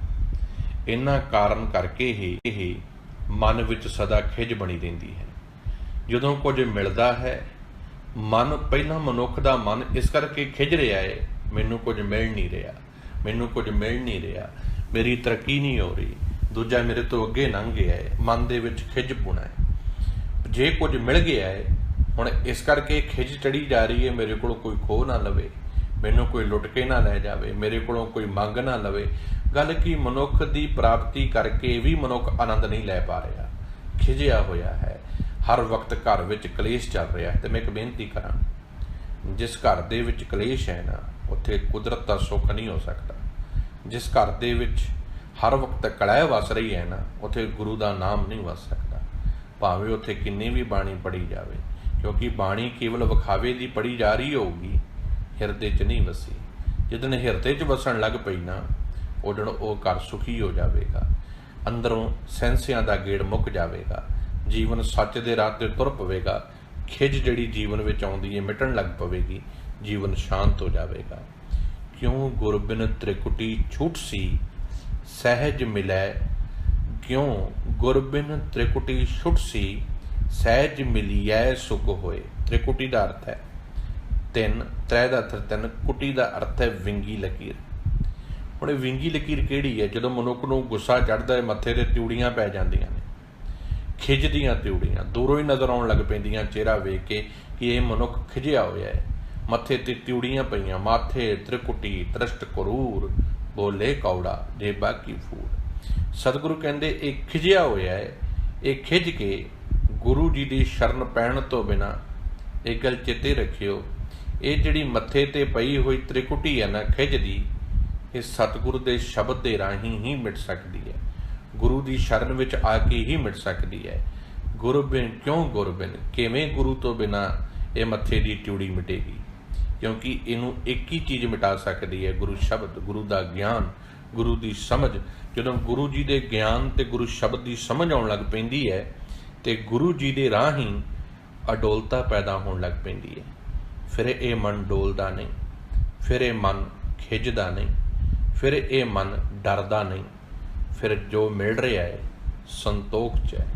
ਇਹਨਾਂ ਕਾਰਨ ਕਰਕੇ ਹੀ ਇਹ ਮਨ ਵਿੱਚ ਸਦਾ ਖਿਝ ਬਣੀ ਰਹਿੰਦੀ ਹੈ। ਜਦੋਂ ਕੁਝ ਮਿਲਦਾ ਹੈ, ਮਨ ਪਹਿਲਾਂ ਮਨੁੱਖ ਦਾ ਮਨ ਇਸ ਕਰਕੇ ਖਿਝ ਰਿਹਾ ਹੈ, ਮੈਨੂੰ ਕੁਝ ਮਿਲ ਨਹੀਂ ਰਿਹਾ, ਮੈਨੂੰ ਕੁਝ ਮਿਲ ਨਹੀਂ ਰਿਹਾ, ਮੇਰੀ ਤਰੱਕੀ ਨਹੀਂ ਹੋ ਰਹੀ, ਦੂਜਾ ਮੇਰੇ ਤੋਂ ਅੱਗੇ ਲੰਘ ਗਿਆ ਹੈ। ਮਨ ਦੇ ਵਿੱਚ ਖਿਝ ਪੁਣਾ ਹੈ। ਜੇ ਕੁਝ ਮਿਲ ਗਿਆ ਹੈ, ਹੁਣ ਇਸ ਕਰਕੇ ਖਿਝ ਚੜੀ ਜਾ ਰਹੀ ਹੈ, ਮੇਰੇ ਕੋਲ ਕੋਈ ਖੋਹ ਨਾ ਲਵੇ, ਮੈਨੂੰ ਕੋਈ ਲੁੱਟ ਕੇ ਨਾ ਲੈ ਜਾਵੇ, ਮੇਰੇ ਕੋਲੋਂ ਕੋਈ ਮੰਗ ਨਾ ਲਵੇ। ਗੱਲ ਕੀ ਮਨੁੱਖ ਦੀ ਪ੍ਰਾਪਤੀ ਕਰਕੇ ਵੀ ਮਨੁੱਖ ਆਨੰਦ ਨਹੀਂ ਲੈ ਪਾ ਰਿਹਾ, ਖਿਝਿਆ ਹੋਇਆ ਹੈ। ਹਰ ਵਕਤ ਘਰ ਵਿੱਚ ਕਲੇਸ਼ ਚੱਲ ਰਿਹਾ ਹੈ। ਤੇ ਮੈਂ ਇੱਕ ਬੇਨਤੀ ਕਰਾਂ, ਜਿਸ ਘਰ ਦੇ ਵਿੱਚ ਕਲੇਸ਼ ਹੈ ਨਾ, ਉੱਥੇ ਕੁਦਰਤ ਦਾ ਸੁੱਖ ਨਹੀਂ ਹੋ ਸਕਦਾ। ਜਿਸ ਘਰ ਦੇ ਵਿੱਚ ਹਰ ਵਕਤ ਕਲਹਿ ਵਸ ਰਹੀ ਹੈ ਨਾ, ਉੱਥੇ ਗੁਰੂ ਦਾ ਨਾਮ ਨਹੀਂ ਵਸ ਸਕਦਾ, ਭਾਵੇਂ ਉੱਥੇ ਕਿੰਨੀ ਵੀ ਬਾਣੀ ਪੜ੍ਹੀ ਜਾਵੇ, ਕਿਉਂਕਿ ਬਾਣੀ ਕੇਵਲ ਵਿਖਾਵੇ ਦੀ ਪੜ੍ਹੀ ਜਾ ਰਹੀ ਹੋਊਗੀ, ਹਿਰਦੇ 'ਚ ਨਹੀਂ ਵਸੀ। ਜਿੱਦਣ ਹਿਰਦੇ 'ਚ ਵਸਣ ਲੱਗ ਪਈ ਨਾ, ਉਡਣ ਉਹ ਘਰ ਸੁਖੀ ਹੋ ਜਾਵੇਗਾ। ਅੰਦਰੋਂ ਸੈਂਸਿਆਂ ਦਾ ਗੇੜ ਮੁੱਕ ਜਾਵੇਗਾ। ਜੀਵਨ ਸੱਚ ਦੇ ਰਾਹ 'ਤੇ ਤੁਰ ਪਵੇਗਾ। ਖਿਝ ਜਿਹੜੀ ਜੀਵਨ ਵਿੱਚ ਆਉਂਦੀ ਹੈ ਮਿਟਣ ਲੱਗ ਪਵੇਗੀ। ਜੀਵਨ ਸ਼ਾਂਤ ਹੋ ਜਾਵੇਗਾ। ਕਿਉਂ ਗੁਰਬਿਨ ਤ੍ਰਿਕੁਟੀ ਛੂਟ ਸੀ ਸਹਿਜ ਮਿਲੈ। ਕਿਉਂ ਗੁਰਬਿਨ ਤ੍ਰਿਕੁਟੀ ਛੁਟ ਸੀ ਸਹਿਜ ਮਿਲੀਐ ਸੁਖ ਹੋਏ। ਤ੍ਰਿਕੁਟੀ ਦਾ ਅਰਥ ਹੈ ਤਿੰਨ, ਤ੍ਰੈ ਦਾ ਅਰਥ ਤਿੰਨ, ਕੁਟੀ ਦਾ ਅਰਥ ਹੈ ਵਿੰਗੀ ਲਕੀਰ। ਹੁਣ ਇਹ ਵਿੰਗੀ ਲਕੀਰ ਕਿਹੜੀ ਹੈ? ਜਦੋਂ ਮਨੁੱਖ ਨੂੰ ਗੁੱਸਾ ਚੜ੍ਹਦਾ ਹੈ, ਮੱਥੇ 'ਤੇ ਤਿਉੜੀਆਂ ਪੈ ਜਾਂਦੀਆਂ ਨੇ, ਖਿਝ ਦੀਆਂ ਤਿਉੜੀਆਂ ਦੂਰੋਂ ਹੀ ਨਜ਼ਰ ਆਉਣ ਲੱਗ ਪੈਂਦੀਆਂ ਚਿਹਰਾ ਵੇਖ ਕੇ ਕਿ ਇਹ ਮਨੁੱਖ ਖਿਝਿਆ ਹੋਇਆ ਹੈ। ਮੱਥੇ 'ਤੇ ਤਿਉੜੀਆਂ ਪਈਆਂ, ਮਾਥੇ ਤ੍ਰਿਕੁਟੀ ਤ੍ਰਿਸ਼ਟ ਕਰੂਰ, ਬੋਲੇ ਕੌੜਾ ਜੇ ਬਾਕੀ ਫੂਲ। ਸਤਿਗੁਰੂ ਕਹਿੰਦੇ ਇਹ ਖਿਝਿਆ ਹੋਇਆ ਹੈ। ਇਹ ਖਿਝ ਕੇ ਗੁਰੂ ਜੀ ਦੀ ਸ਼ਰਨ ਪੈਣ ਤੋਂ ਬਿਨਾਂ, ਇਹ ਗੱਲ ਚੇਤੇ ਰੱਖਿਓ, ਇਹ ਜਿਹੜੀ ਮੱਥੇ 'ਤੇ ਪਈ ਹੋਈ ਤ੍ਰਿਕੁਟੀ ਹੈ ਨਾ ਖਿਝ ਦੀ, ਇਹ ਸਤਿਗੁਰੂ ਦੇ ਸ਼ਬਦ ਦੇ ਰਾਹੀਂ ਹੀ ਮਿਟ ਸਕਦੀ ਹੈ। ਗੁਰੂ ਦੀ ਸ਼ਰਨ ਵਿੱਚ ਆ ਕੇ ਹੀ ਮਿਟ ਸਕਦੀ ਹੈ। ਗੁਰਬਿਨ ਕਿਉਂ ਗੁਰਬਿਨ, ਕਿਵੇਂ ਗੁਰੂ ਤੋਂ ਬਿਨਾਂ ਇਹ ਮੱਥੇ ਦੀ ਤਿਉੜੀ ਮਿਟੇਗੀ? ਕਿਉਂਕਿ ਇਹਨੂੰ ਇੱਕ ਹੀ ਚੀਜ਼ ਮਿਟਾ ਸਕਦੀ ਹੈ, ਗੁਰੂ ਸ਼ਬਦ, ਗੁਰੂ ਦਾ ਗਿਆਨ, ਗੁਰੂ ਦੀ ਸਮਝ। ਜਦੋਂ ਗੁਰੂ ਜੀ ਦੇ ਗਿਆਨ ਤੇ ਗੁਰੂ ਸ਼ਬਦ ਦੀ ਸਮਝ ਆਉਣ ਲੱਗ ਪੈਂਦੀ ਹੈ ਤੇ ਗੁਰੂ ਜੀ ਦੇ ਰਾਹ ਹੀ ਅਡੋਲਤਾ ਪੈਦਾ ਹੋਣ ਲੱਗ ਪੈਂਦੀ ਹੈ। ਫਿਰ ਇਹ ਮਨ ਡੋਲਦਾ ਨਹੀਂ, ਫਿਰ ਇਹ ਮਨ ਖਿੱਚਦਾ ਨਹੀਂ, ਫਿਰ ਇਹ ਮਨ ਡਰਦਾ ਨਹੀਂ। ਫਿਰ ਜੋ ਮਿਲ ਰਿਹਾ ਹੈ ਸੰਤੋਖ 'ਚ ਹੈ।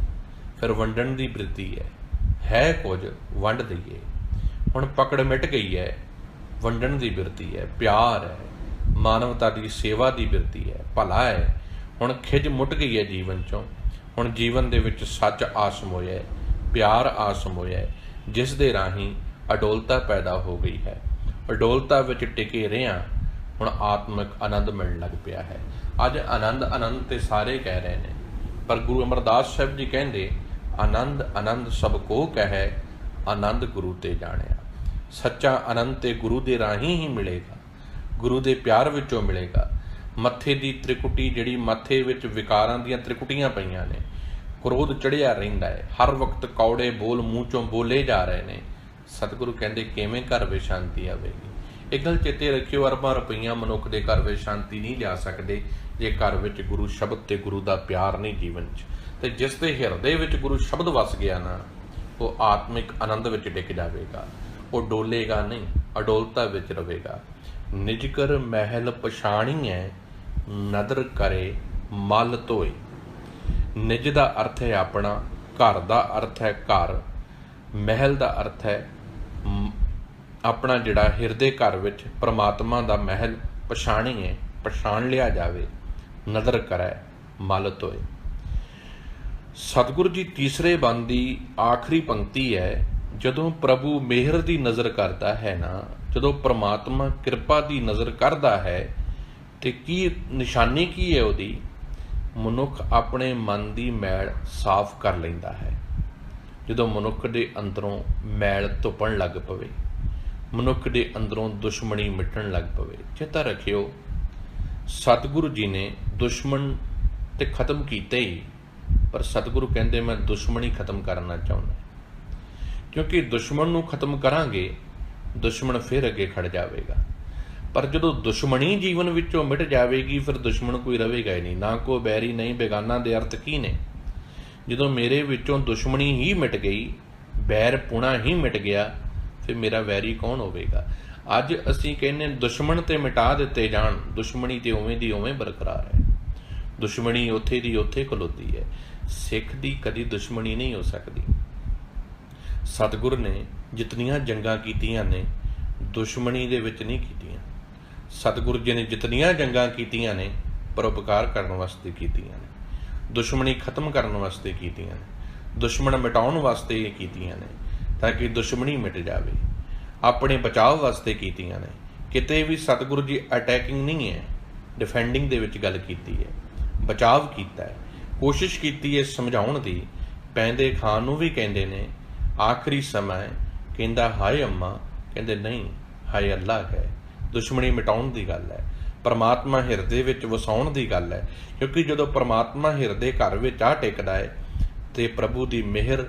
ਫਿਰ ਵੰਡਣ ਦੀ ਬ੍ਰਿਤੀ ਹੈ ਕੁਝ ਵੰਡ ਦਈਏ। ਹੁਣ ਪਕੜ ਮਿਟ ਗਈ ਹੈ, ਵੰਡਣ ਦੀ ਬਿਰਤੀ ਹੈ, ਪਿਆਰ ਹੈ, ਮਾਨਵਤਾ ਦੀ ਸੇਵਾ ਦੀ ਬਿਰਤੀ ਹੈ, ਭਲਾ ਹੈ। ਹੁਣ ਖਿਝ ਮੁੱਟ ਗਈ ਹੈ ਜੀਵਨ 'ਚੋਂ। ਹੁਣ ਜੀਵਨ ਦੇ ਵਿੱਚ ਸੱਚ ਆਸਮ ਹੋਇਆ ਹੈ, ਪਿਆਰ ਆਸਮ ਹੋਇਆ ਹੈ, ਜਿਸ ਦੇ ਰਾਹੀਂ ਅਡੋਲਤਾ ਪੈਦਾ ਹੋ ਗਈ ਹੈ। ਅਡੋਲਤਾ ਵਿੱਚ ਟਿਕੇ ਰਹਿਆਂ ਹੁਣ ਆਤਮਿਕ ਆਨੰਦ ਮਿਲਣ ਲੱਗ ਪਿਆ ਹੈ। ਅੱਜ ਆਨੰਦ ਆਨੰਦ ਤੇ ਸਾਰੇ ਕਹਿ ਰਹੇ ਨੇ, ਪਰ ਗੁਰੂ ਅਮਰਦਾਸ ਸਾਹਿਬ ਜੀ ਕਹਿੰਦੇ ਆਨੰਦ ਆਨੰਦ ਸਭ ਕੋ ਕਹੈ, ਆਨੰਦ ਗੁਰੂ ਤੇ ਜਾਣਿਆ। ਸੱਚਾ ਆਨੰਦ ਤੇ ਗੁਰੂ ਦੇ ਰਾਹੀਂ ਹੀ ਮਿਲੇਗਾ, ਗੁਰੂ ਦੇ ਪਿਆਰ ਵਿੱਚੋਂ ਮਿਲੇਗਾ। ਮੱਥੇ ਦੀ ਤ੍ਰਿਕੁਟੀ, ਜਿਹੜੀ ਮੱਥੇ ਵਿੱਚ ਵਿਕਾਰਾਂ ਦੀਆਂ ਤ੍ਰਿਕੁਟੀਆਂ ਪਈਆਂ ਨੇ, ਕ੍ਰੋਧ ਚੜ੍ਹਿਆ ਰਹਿੰਦਾ ਹੈ, ਹਰ ਵਕਤ ਕੌੜੇ ਬੋਲ ਮੂੰਹ ਚੋਂ ਬੋਲੇ ਜਾ ਰਹੇ ਨੇ, ਸਤਿਗੁਰੂ ਕਹਿੰਦੇ ਕਿਵੇਂ ਘਰ ਵਿੱਚ ਸ਼ਾਂਤੀ ਆਵੇਗੀ? ਇਹ ਗੱਲ ਚੇਤੇ ਰੱਖਿਓ, ਅਰਬਾਂ ਰੁਪਈਆਂ ਮਨੁੱਖ ਦੇ ਘਰ ਵਿੱਚ ਸ਼ਾਂਤੀ ਨਹੀਂ ਲਿਆ ਸਕਦੇ ਜੇ ਘਰ ਵਿੱਚ ਗੁਰੂ ਸ਼ਬਦ ਤੇ ਗੁਰੂ ਦਾ ਪਿਆਰ ਨਹੀਂ ਜੀਵਨ 'ਚ। ਤੇ ਜਿਸ ਦੇ ਹਿਰਦੇ ਵਿੱਚ ਗੁਰੂ ਸ਼ਬਦ ਵਸ ਗਿਆ ਨਾ, ਉਹ ਆਤਮਿਕ ਆਨੰਦ ਵਿੱਚ ਡਿੱਗ ਜਾਵੇਗਾ। ਉਹ ਡੋਲੇਗਾ ਨਹੀਂ, ਅਡੋਲਤਾ ਵਿੱਚ ਰਹੇਗਾ। ਨਿਜਕਰ ਮਹਿਲ ਪਛਾਣੀਐ, ਨਦਰ ਕਰੇ ਮਲ ਧੋਏ। ਨਿਜ ਦਾ ਅਰਥ ਹੈ ਆਪਣਾ, ਘਰ ਦਾ ਅਰਥ ਹੈ ਘਰ, ਮਹਿਲ ਦਾ ਅਰਥ ਹੈ ਆਪਣਾ ਜਿਹੜਾ ਹਿਰਦੇ ਘਰ ਵਿੱਚ ਪਰਮਾਤਮਾ ਦਾ ਮਹਿਲ ਪਛਾਣੀਏ, ਪਛਾਣ ਲਿਆ ਜਾਵੇ। ਨਦਰ ਕਰੈ ਮਲ ਧੋਏ। ਸਤਿਗੁਰੂ ਜੀ ਤੀਸਰੇ ਬੰਦ ਦੀ ਆਖਰੀ ਪੰਕਤੀ ਹੈ, ਜਦੋਂ ਪ੍ਰਭੂ ਮਿਹਰ ਦੀ ਨਜ਼ਰ ਕਰਦਾ ਹੈ ਨਾ, ਜਦੋਂ ਪਰਮਾਤਮਾ ਕਿਰਪਾ ਦੀ ਨਜ਼ਰ ਕਰਦਾ ਹੈ ਤੇ ਕੀ ਨਿਸ਼ਾਨੀ ਕੀ ਹੈ ਉਹਦੀ? ਮਨੁੱਖ ਆਪਣੇ ਮਨ ਦੀ ਮੈਲ ਸਾਫ਼ ਕਰ ਲੈਂਦਾ ਹੈ। ਜਦੋਂ ਮਨੁੱਖ ਦੇ ਅੰਦਰੋਂ ਮੈਲ ਧੁੱਪਣ ਲੱਗ ਪਵੇ, ਮਨੁੱਖ ਦੇ ਅੰਦਰੋਂ ਦੁਸ਼ਮਣੀ ਮਿਟਣ ਲੱਗ ਪਵੇ। ਚੇਤਾ ਰੱਖਿਓ, ਸਤਿਗੁਰੂ ਜੀ ਨੇ ਦੁਸ਼ਮਣ ਤੇ ਖਤਮ ਕੀਤੇ ਹੀ, ਪਰ ਸਤਿਗੁਰੂ ਕਹਿੰਦੇ ਮੈਂ ਦੁਸ਼ਮਣੀ ਖਤਮ ਕਰਨਾ ਚਾਹੁੰਦਾ, ਕਿਉਂਕਿ ਦੁਸ਼ਮਣ ਨੂੰ ਖਤਮ ਕਰਾਂਗੇ, ਦੁਸ਼ਮਣ ਫਿਰ ਅੱਗੇ ਖੜ ਜਾਵੇਗਾ। ਪਰ ਜਦੋਂ ਦੁਸ਼ਮਣੀ ਜੀਵਨ ਵਿੱਚੋਂ ਮਿਟ ਜਾਵੇਗੀ, ਫਿਰ ਦੁਸ਼ਮਣ ਕੋਈ ਰਹੇਗਾ ਹੀ ਨਹੀਂ, ਨਾ ਕੋਈ ਬੈਰੀ ਨਹੀਂ ਬੇਗਾਨਾ ਦੇ ਅਰਥ ਕੀ ਨੇ? ਜਦੋਂ ਮੇਰੇ ਵਿੱਚੋਂ ਦੁਸ਼ਮਣੀ ਹੀ ਮਿਟ ਗਈ, ਬੈਰ ਪੁਣਾ ਹੀ ਮਿਟ ਗਿਆ, ਫਿਰ ਮੇਰਾ ਵੈਰੀ ਕੌਣ ਹੋਵੇਗਾ? ਅੱਜ ਅਸੀਂ ਕਹਿੰਦੇ ਦੁਸ਼ਮਣ ਤੇ ਮਿਟਾ ਦਿੱਤੇ ਜਾਣ, ਦੁਸ਼ਮਣੀ ਤੇ ਉਵੇਂ ਦੀ ਉਵੇਂ ਬਰਕਰਾਰ ਹੈ। ਦੁਸ਼ਮਣੀ ਉੱਥੇ ਦੀ ਉੱਥੇ ਖਲੋਤੀ ਹੈ। ਸਿੱਖ ਦੀ ਕਦੀ ਦੁਸ਼ਮਣੀ ਨਹੀਂ ਹੋ ਸਕਦੀ। ਸਤਿਗੁਰ ਨੇ ਜਿਤਨੀਆਂ ਜੰਗਾਂ ਕੀਤੀਆਂ ਨੇ, ਦੁਸ਼ਮਣੀ ਦੇ ਵਿੱਚ ਨਹੀਂ ਕੀਤੀਆਂ। ਸਤਿਗੁਰੂ ਜੀ ਨੇ ਜਿਤਨੀਆਂ ਜੰਗਾਂ ਕੀਤੀਆਂ ਨੇ, ਪਰਉਪਕਾਰ ਕਰਨ ਵਾਸਤੇ ਕੀਤੀਆਂ ਨੇ, ਦੁਸ਼ਮਣੀ ਖਤਮ ਕਰਨ ਵਾਸਤੇ ਕੀਤੀਆਂ ਨੇ, ਦੁਸ਼ਮਣ ਮਿਟਾਉਣ ਵਾਸਤੇ ਇਹ ਕੀਤੀਆਂ ਨੇ, ਤਾਂ ਕਿ ਦੁਸ਼ਮਣੀ ਮਿਟ ਜਾਵੇ। ਆਪਣੇ ਬਚਾਅ ਵਾਸਤੇ ਕੀਤੀਆਂ ਨੇ। ਕਿਤੇ ਵੀ ਸਤਿਗੁਰੂ ਜੀ ਅਟੈਕਿੰਗ ਨਹੀਂ ਹੈ, ਡਿਫੈਂਡਿੰਗ ਦੇ ਵਿੱਚ ਗੱਲ ਕੀਤੀ ਹੈ, ਬਚਾਵ ਕੀਤਾ ਹੈ, ਕੋਸ਼ਿਸ਼ ਕੀਤੀ ਹੈ ਸਮਝਾਉਣ ਦੀ। ਪੈਂਦੇ ਖਾਨ ਨੂੰ ਵੀ ਕਹਿੰਦੇ ਨੇ ਆਖਰੀ ਸਮਾਂ, ਕਹਿੰਦਾ ਹਾਏ ਅੰਮਾ, ਕਹਿੰਦੇ ਨਹੀਂ ਹਾਏ ਅੱਲਾ ਹੈ। ਦੁਸ਼ਮਣੀ ਮਿਟਾਉਣ ਦੀ ਗੱਲ ਹੈ, ਪਰਮਾਤਮਾ ਹਿਰਦੇ ਵਿੱਚ ਵਸਾਉਣ ਦੀ ਗੱਲ ਹੈ। ਕਿਉਂਕਿ ਜਦੋਂ ਪਰਮਾਤਮਾ ਹਿਰਦੇ ਘਰ ਵਿੱਚ ਆ ਟਿਕਦਾ ਹੈ ਤੇ ਪ੍ਰਭੂ ਦੀ ਮਿਹਰ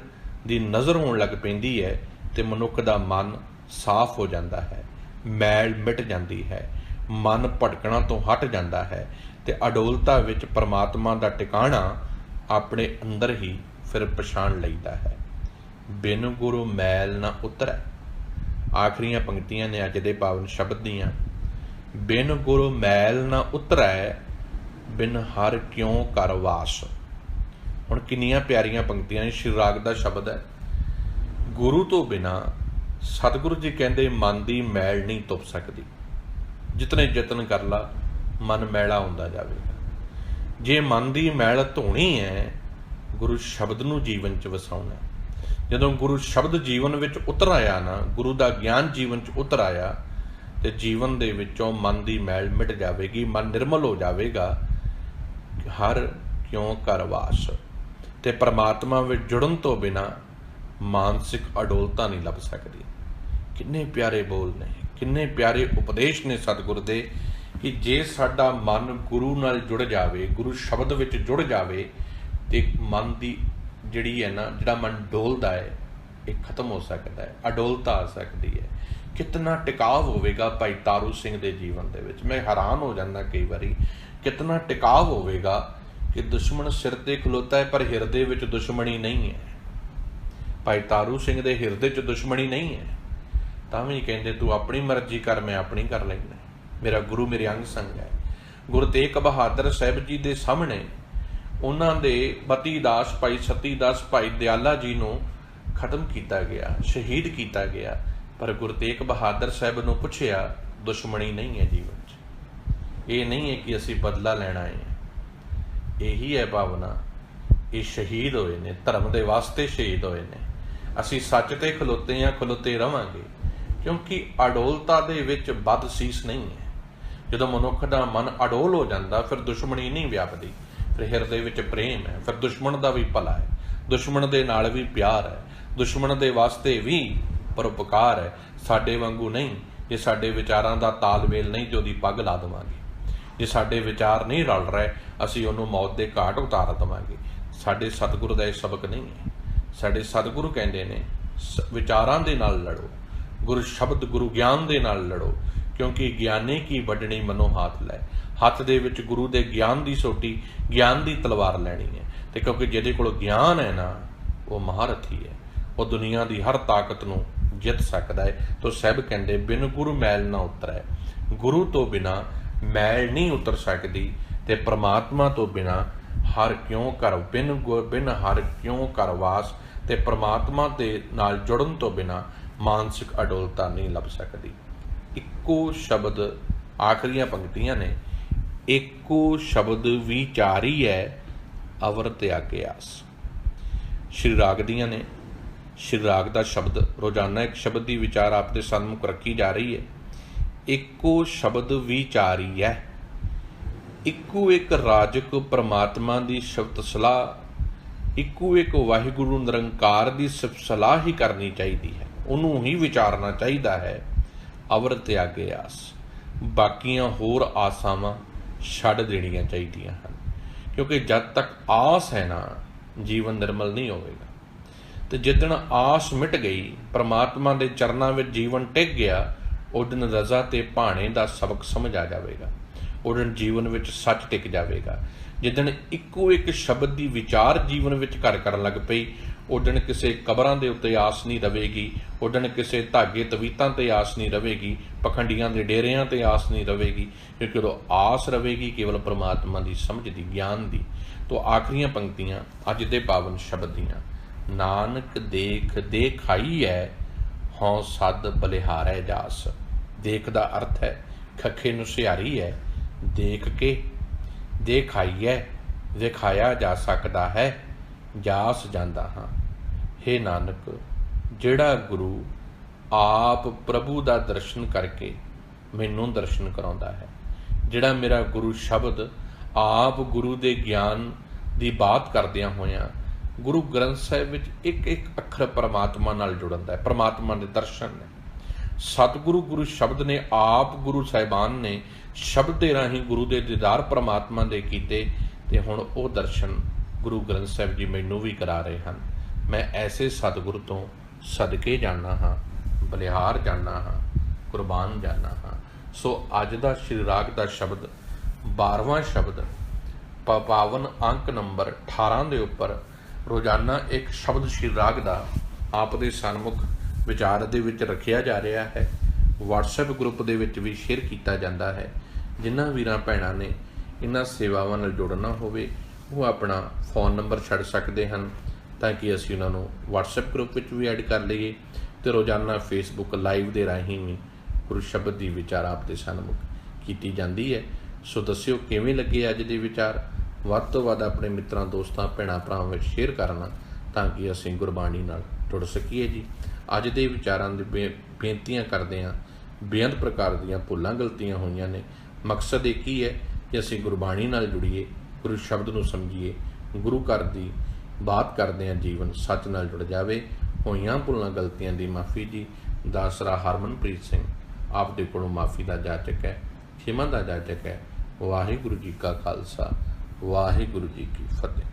ਦੀ ਨਜ਼ਰ ਹੋਣ ਲੱਗ ਪੈਂਦੀ ਹੈ ਤੇ ਮਨੁੱਖ ਦਾ ਮਨ ਸਾਫ਼ ਹੋ ਜਾਂਦਾ ਹੈ, ਮੈਲ ਮਿਟ ਜਾਂਦੀ ਹੈ, मन भटकना तो हट जाता है तो अडोलता विच परमात्मा का टिकाणा अपने अंदर ही फिर पछाण लईदा है। बिन गुरु मैल न उतरै। आखिरीਆਂ पंक्तियां ने अज दे पावन शब्द दियां। बिन गुरु मैल न उतरै, बिन हर क्यों कर वास। हुण किन्नियां प्यारियां पंक्तियां ने। श्री राग का शब्द है, गुरु तो बिना सतगुरु जी कहते मन की मैल नहीं तुप सकती। जितने यतन कर ला मन मैला होंदा जावेगा। जे मन की मैल धोनी है, गुरु शब्द नूं जीवन च वसाउणा। जदों गुरु शब्द जीवन विच उतर आया ना, गुरु का ज्ञान जीवन च उतर आया तो जीवन दे विचों मन की मैल मिट जाएगी, मन निर्मल हो जाएगा। हर क्यों कर वास। ते परमात्मा विच जुड़न तो बिना मानसिक अडोलता नहीं लभ सकती। किन्ने प्यारे बोल ने, किन्ने प्यारे उपदेश ने सतगुर दे कि जे साडा मन गुरु नाल जुड़ जावे, गुरु शब्द विच जुड़ जावे ते मन की जिहड़ी है ना, जिहड़ा मन डोलदा है ये खत्म हो सकता है, अडोलता आ सकती है। कितना टिकाव होवेगा भाई तारू सिंह के जीवन दे विच। मैं हैरान हो जाता कई बारी, कितना टिकाव होवेगा कि दुश्मन सिर ते खलोता है पर हिरदे विच दुश्मनी नहीं है। भाई तारू सिंह के हिरदे च दुश्मनी नहीं है, तां भी कहते तू अपनी मर्जी कर, मैं अपनी कर लेना, मेरा गुरु मेरे अंग संग है। गुरु तेग बहादुर साहब जी के सामने उन्हां दे बती दास भाई सती दास भाई दयाला जी नूं खत्म किया गया, शहीद किया गया। पर गुरु तेग बहादुर साहब नूं पुछया, दुश्मनी नहीं है जीवन च। ये नहीं है कि असी बदला लेना है, यही है भावना। ये शहीद होए ने, धर्म के वास्ते शहीद होए ने। असी सच ते खलोते हैं, खलोते रवांगे, क्योंकि अडोलता दे विच बदसीस नहीं है। जदों मनुख दा मन अडोल हो जाता फिर दुश्मनी नहीं व्यापदी, फिर हिरदे विच प्रेम है, फिर दुश्मन का भी भला है, दुश्मन दे नाल भी प्यार है, दुश्मन दे वास्ते भी परोपकार है। साडे वांगू नहीं, जे साडे विचारां दा तालमेल नहीं तो उहदी पग ला देवांगे। जे साडे विचार नहीं रल रहे असीं उहनूं मौत दे घाट उतार देवांगे। साडे सतगुरु दा इह सबक नहीं है। साडे सतगुरु कहंदे ने विचारां दे नाल लड़ो, गुरु शब्द गुरु ज्ञान दे नाल लड़ो, क्योंकि ज्ञानी की वड्डणी मनो हाथ लै। हत्थ दे विच गुरु दे ज्ञान दी सोटी, ज्ञान दी तलवार लैनी है। ते क्योंकि जिहदे कोल ज्ञान है ना, वो महारथी है, वो दुनिया की हर ताकत नूं जित सकदा है। तो साहब कहंदे बिन गुरु मैल ना उतरै। गुरु तो बिना मैल नहीं उतर सकती, ते परमात्मा तो बिना हर क्यों कर बिन हर क्यों कर वास। ते परमात्मा दे नाल जुड़न तो बिना मानसिक अडोलता नहीं लभ सकती। इक्को शब्द, आखिरीਆਂ पंक्तियां ने, इक्को शब्द विचारी है अवर त्यागे आस। श्री राग दियां ने। श्री राग का शब्द रोजाना एक शब्द की विचार आपके सन्मुख रखी जा रही है। इक्को शब्द विचारी है। इक्को एक राजक परमात्मा की शब्द सलाह, इक्को एक वाहिगुरु निरंकार की सिर्फ सलाह ही करनी चाहिए है, उन्होंने ही विचारना चाहिए है। अवर त्यागे आस, बाकियां होर आसावां छड्ड देणियां चाहिए हैं, क्योंकि जब तक आस है ना जीवन निर्मल नहीं होगा। तो जिदन आस मिट गई, परमात्मा के चरणों में जीवन टिक गया, उस दिन रजा ते भाणे का सबक समझ आ जाएगा, उस दिन जीवन में सच टिक जाएगा। जिदन इक्को एक शब्द की विचार जीवन में घर कर लग पई, उस दिन किसी कबरां दे उत्ते आस नहीं रहेगी, उस दिन किसी धागे तवीतां ते आस नहीं रहेगी, पखंडियां दे डेरियां ते आस नहीं रहेगी, क्योंकि उदों आस रहेगी केवल परमात्मा की समझ की, ज्ञान की। तो आखिरीਆਂ पंक्तियां अज दे पावन शब्द दियां, नानक देख देखाई है हों सद बलिहारै जास। देख का अर्थ है खखे नूं सिहारी है, देख के देखाई है, दिखाया जा सकता है, जास जांदा हाँ। हे नानक, जिहड़ा गुरु आप प्रभु का दर्शन करके मैनूं दर्शन कराउंदा है, जिहड़ा मेरा गुरु शब्द आप गुरु के ज्ञान की बात करदियां होइयां गुरु ग्रंथ साहिब विच एक एक अखर परमात्मा नाल जुड़दा है, परमात्मा के दर्शन ने। सतगुरु गुरु शब्द ने, आप गुरु साहिबान ने शब्द के राही गुरु के दीदार परमात्मा दे कीते, ते हुण वो दर्शन गुरु ग्रंथ साहिब जी मैनूं भी करा रहे हैं। मैं ऐसे सतगुरु तो सदके जाना हाँ, बलिहार जाना हाँ, कुर्बान जाना हाँ। सो अज दा श्री राग दा शब्द 12वां शब्द पावन अंक नंबर 18 के उपर रोजाना एक शब्द श्री राग का आप दे सन्मुख विचार दे विच रखिया जा रहा है। WhatsApp ग्रुप दे विच भी शेयर किया जाता है। जिन्हां वीरां भैणां ने इन्हां सेवावां नाल जुड़ना होवे वो अपना फ़ोन नंबर छड्ड सकते हैं ताकि असीं उन्हां नूं WhatsApp ग्रुप विच भी ऐड कर लईए तो रोज़ाना फेसबुक लाइव दे राहीं भी गुरु शब्द की विचार आप दे सन्मुख कीती जाती है। सो दस्सिओ किवें लगे अज दे विचार, वध तो वध अपने मित्रां दोस्तां भैणां भरावां विच शेयर करना ताकि असीं गुरबाणी नाल जुड़ सकीए जी। अज दे विचारां दे बेनतियां करदे हां, बेअंत प्रकार दीयां भुलां गलतियां होईयां ने। मकसद एक ही है कि असीं गुरबाणी नाल जुड़ीए, गुरु शब्द नूं समझीए, गुरु घर दी बात करदे हां जीवन सच नाल जुड़ जावे। होईयां भुलां गलतियां दी माफ़ी जी। दासरा हरमनप्रीत सिंह आप दे कोलों माफ़ी दा जाचक है, खिमा दा जाचक है। वाहिगुरू जी का खालसा, वाहिगुरू जी की फतेह।